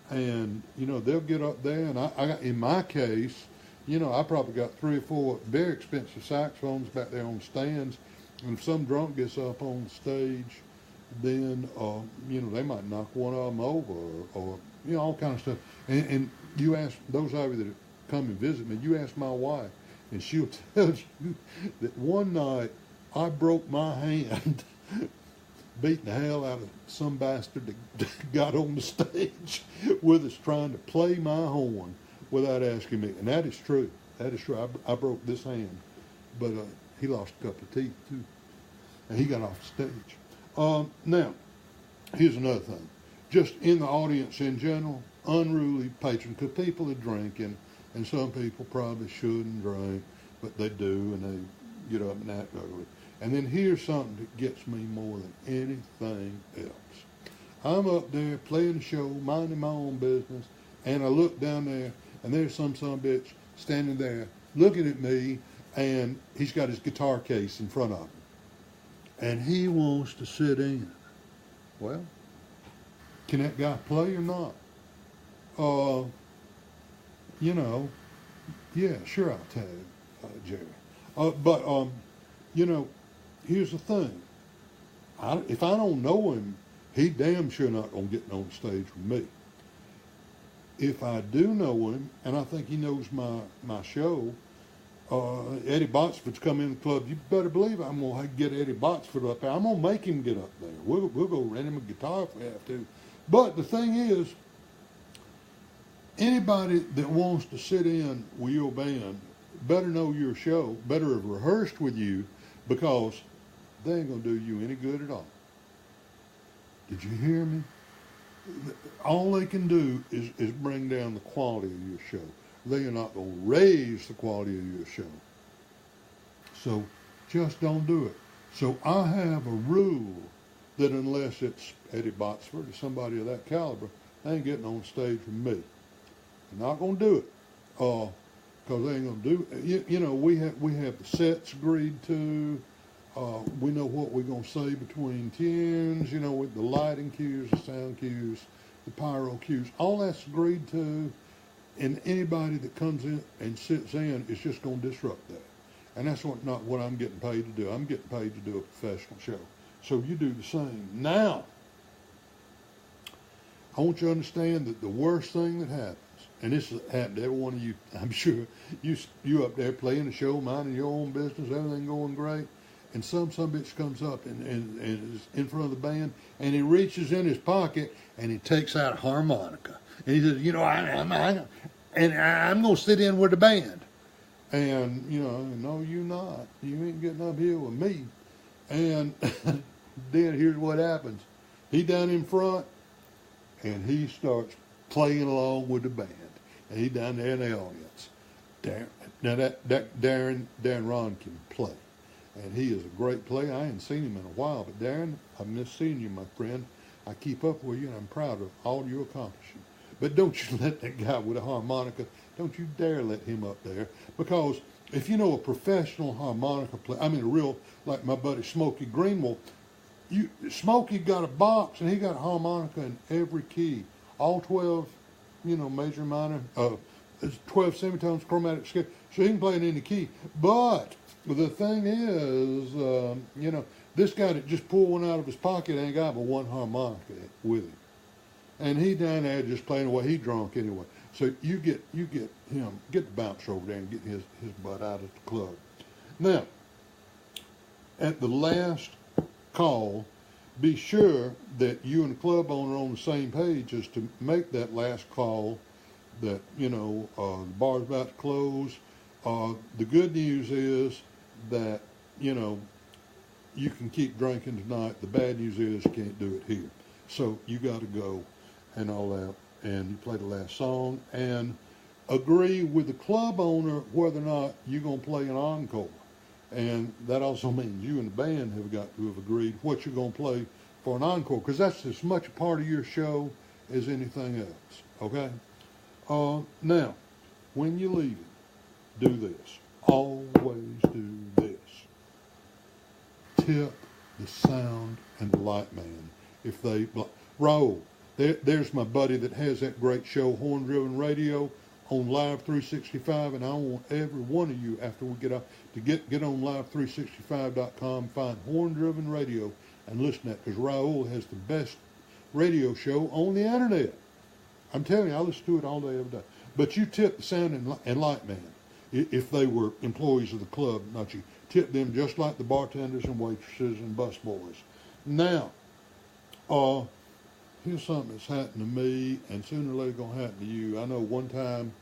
And, they'll get up there, and I in my case, I probably got 3 or 4 very expensive saxophones back there on stands, and if some drunk gets up on the stage, then, they might knock one of them over, or all kind of stuff. And you ask, those of you that come and visit me, you ask my wife, and she'll tell you that one night I broke my hand beating the hell out of some bastard that got on the stage with us trying to play my horn without asking me. And that is true. That is true. I broke this hand, but he lost a couple of teeth too, and he got off the stage. Now, here's another thing. Just in the audience in general, unruly patrons, because people are drinking, and some people probably shouldn't drink, but they do, and they get up and act ugly. And then here's something that gets me more than anything else. I'm up there playing the show, minding my own business, and I look down there, and there's some son of a bitch standing there looking at me, and he's got his guitar case in front of him. And he wants to sit in. Well, can that guy play or not? Yeah, sure I'll tag Jerry. But here's the thing. If I don't know him, he damn sure not going to get on stage with me. If I do know him, and I think he knows my show, Eddie Botsford's come in the club, you better believe I'm going to get Eddie Botsford up there. I'm going to make him get up there. We'll go rent him a guitar if we have to. But the thing is, anybody that wants to sit in with your band better know your show, better have rehearsed with you, because they ain't going to do you any good at all. Did you hear me? All they can do is bring down the quality of your show. They are not going to raise the quality of your show. So just don't do it. So I have a rule that unless it's Eddie Botsford or somebody of that caliber, they ain't getting on stage with me. They're not going to do it. Because they ain't going to do it. We have the sets agreed to. We know what we're going to say between tunes, with the lighting cues, the sound cues, the pyro cues. All that's agreed to, and anybody that comes in and sits in is just going to disrupt that. And that's not what I'm getting paid to do. I'm getting paid to do a professional show. So you do the same. Now, I want you to understand that the worst thing that happens, and this has happened to every one of you, I'm sure, you up there playing the show, minding your own business, everything going great, and some bitch comes up and is in front of the band, and he reaches in his pocket and he takes out a harmonica, and he says, I'm going to sit in with the band, and no, you're not. You ain't getting up here with me. And then here's what happens: he down in front, and he starts playing along with the band, and he down there in the audience. Now that Darren Ron can play. And he is a great player. I haven't seen him in a while, but Darren, I've missed seeing you, my friend. I keep up with you, and I'm proud of all your accomplishments. But don't you let that guy with a harmonica, don't you dare let him up there. Because if you know a professional harmonica player, a real, like my buddy Smokey Greenwell, Smokey got a box, and he got a harmonica in every key. All 12, major, minor, 12 semitones, chromatic scale. So he can play in any key. But the thing is, this guy that just pulled one out of his pocket ain't got but one harmonica with him. And he down there just playing away. He drunk anyway. So you get him, get the bouncer over there and get his butt out of the club. Now, at the last call, be sure that you and the club owner are on the same page as to make that last call that, the bar's about to close. The good news is that, you can keep drinking tonight. The bad news is you can't do it here. So you got to go and all that. And you play the last song and agree with the club owner whether or not you're going to play an encore. And that also means you and the band have got to have agreed what you're going to play for an encore, because that's as much a part of your show as anything else. Okay? Now, when you leave it, do this. Always do this. Tip the sound and the light man. If they... Raul, there's my buddy that has that great show, Horn Driven Radio, on Live 365, and I want every one of you, after we get out, to get on live365.com, find Horn Driven Radio, and listen to that, because Raul has the best radio show on the internet. I'm telling you, I listen to it all day, every day. But you tip the sound and light man. if they were employees of the club, not you. Tip them just like the bartenders and waitresses and busboys. Now, here's something that's happened to me, and sooner or later going to happen to you. I know one time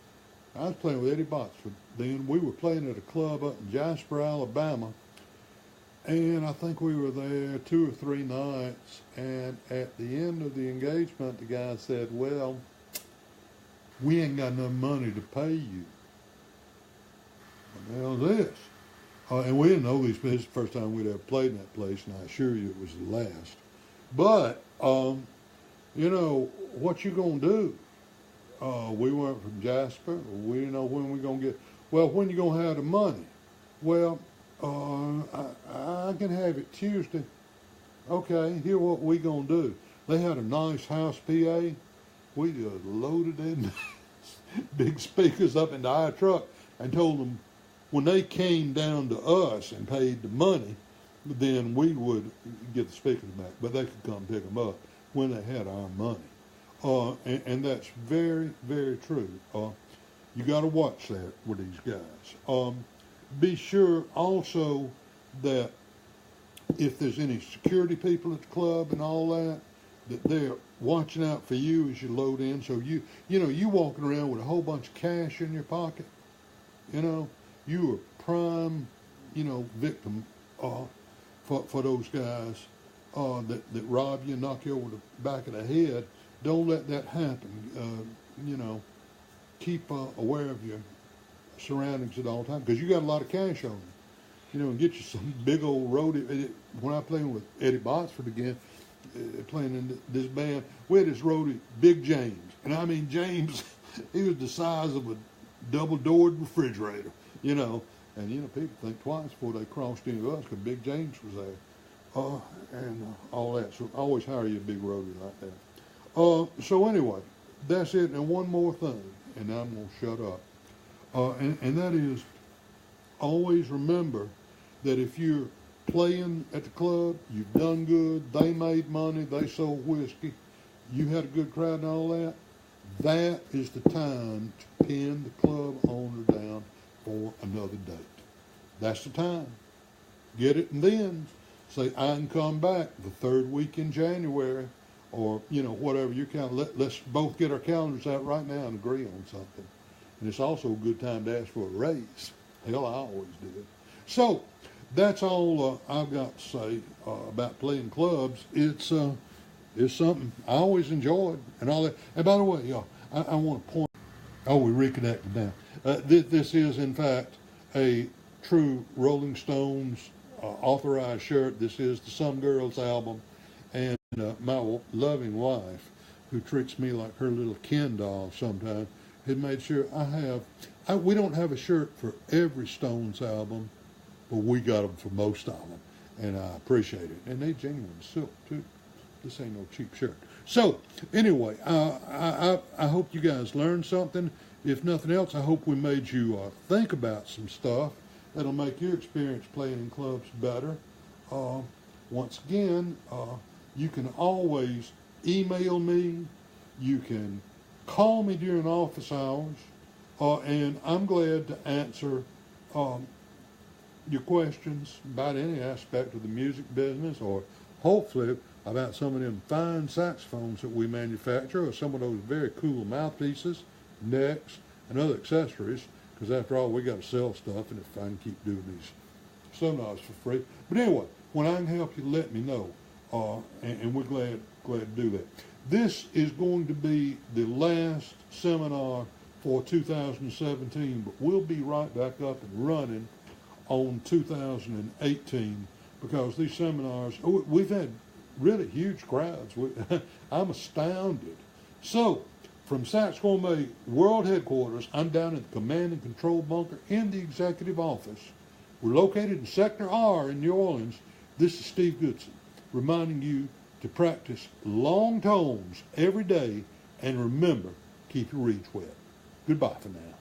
I was playing with Eddie Botsford. Then we were playing at a club up in Jasper, Alabama, and I think we were there 2 or 3 nights. And at the end of the engagement, the guy said, "Well, we ain't got enough money to pay you." What the hell is this? And we didn't know these places. This is the first time we'd ever played in that place, and I assure you it was the last. But, you know, what you gonna do? We weren't from Jasper. We didn't know when we gonna get. Well, when you gonna have the money? Well, I can have it Tuesday. Okay, here what we gonna do. They had a nice house PA. We just loaded in big speakers up into our truck and told them when they came down to us and paid the money, then we would get the speakers back, but they could come pick them up when they had our money. And that's very, very true. You got to watch that with these guys. Be sure also that if there's any security people at the club and all that, that they're watching out for you as you load in. So you walking around with a whole bunch of cash in your pocket, you are prime, victim for those guys that rob you and knock you over the back of the head. Don't let that happen. Keep aware of your surroundings at all times, because you got a lot of cash on you. And get you some big old roadie. When I playing with Eddie Botsford again, playing in this band, we had this roadie, Big James. And I mean, James, he was the size of a double-doored refrigerator, And, people think twice before they crossed into us, because Big James was there. And all that. So always hire you a big roadie like that. So anyway, that's it. And one more thing, and I'm going to shut up. And that is, always remember that if you're playing at the club, you've done good, they made money, they sold whiskey, you had a good crowd and all that, that is the time to pin the club owner down for another date. That's the time. Get it and then say, I can come back the 3rd week in January, or, whatever you count. Let's both get our calendars out right now and agree on something. And it's also a good time to ask for a raise. Hell, I always did. So that's all I've got to say about playing clubs. It's something I always enjoyed and all that. And by the way, y'all, I want to point. Oh, we reconnected now. This is, in fact, a true Rolling Stones authorized shirt. This is the Some Girls album. And my loving wife, who treats me like her little Ken doll sometimes, had made sure we don't have a shirt for every Stones album, but we got them for most of them. And I appreciate it. And they genuine silk, too. This ain't no cheap shirt. So, anyway, I hope you guys learned something. If nothing else, I hope we made you think about some stuff that'll make your experience playing in clubs better. Once again, you can always email me. You can call me during office hours. And I'm glad to answer your questions about any aspect of the music business, or hopefully about some of them fine saxophones that we manufacture, or some of those very cool mouthpieces, necks, and other accessories, because after all, we got to sell stuff, and if I can keep doing these seminars for free. But anyway, when I can help you, let me know, and we're glad to do that. This is going to be the last seminar for 2017, but we'll be right back up and running on 2018, because these seminars, we've had really huge crowds. I'm astounded. So, from Saxophone World Headquarters, I'm down in the Command and Control Bunker in the Executive Office. We're located in Sector R in New Orleans. This is Steve Goodson, reminding you to practice long tones every day, and remember, keep your reeds wet. Goodbye for now.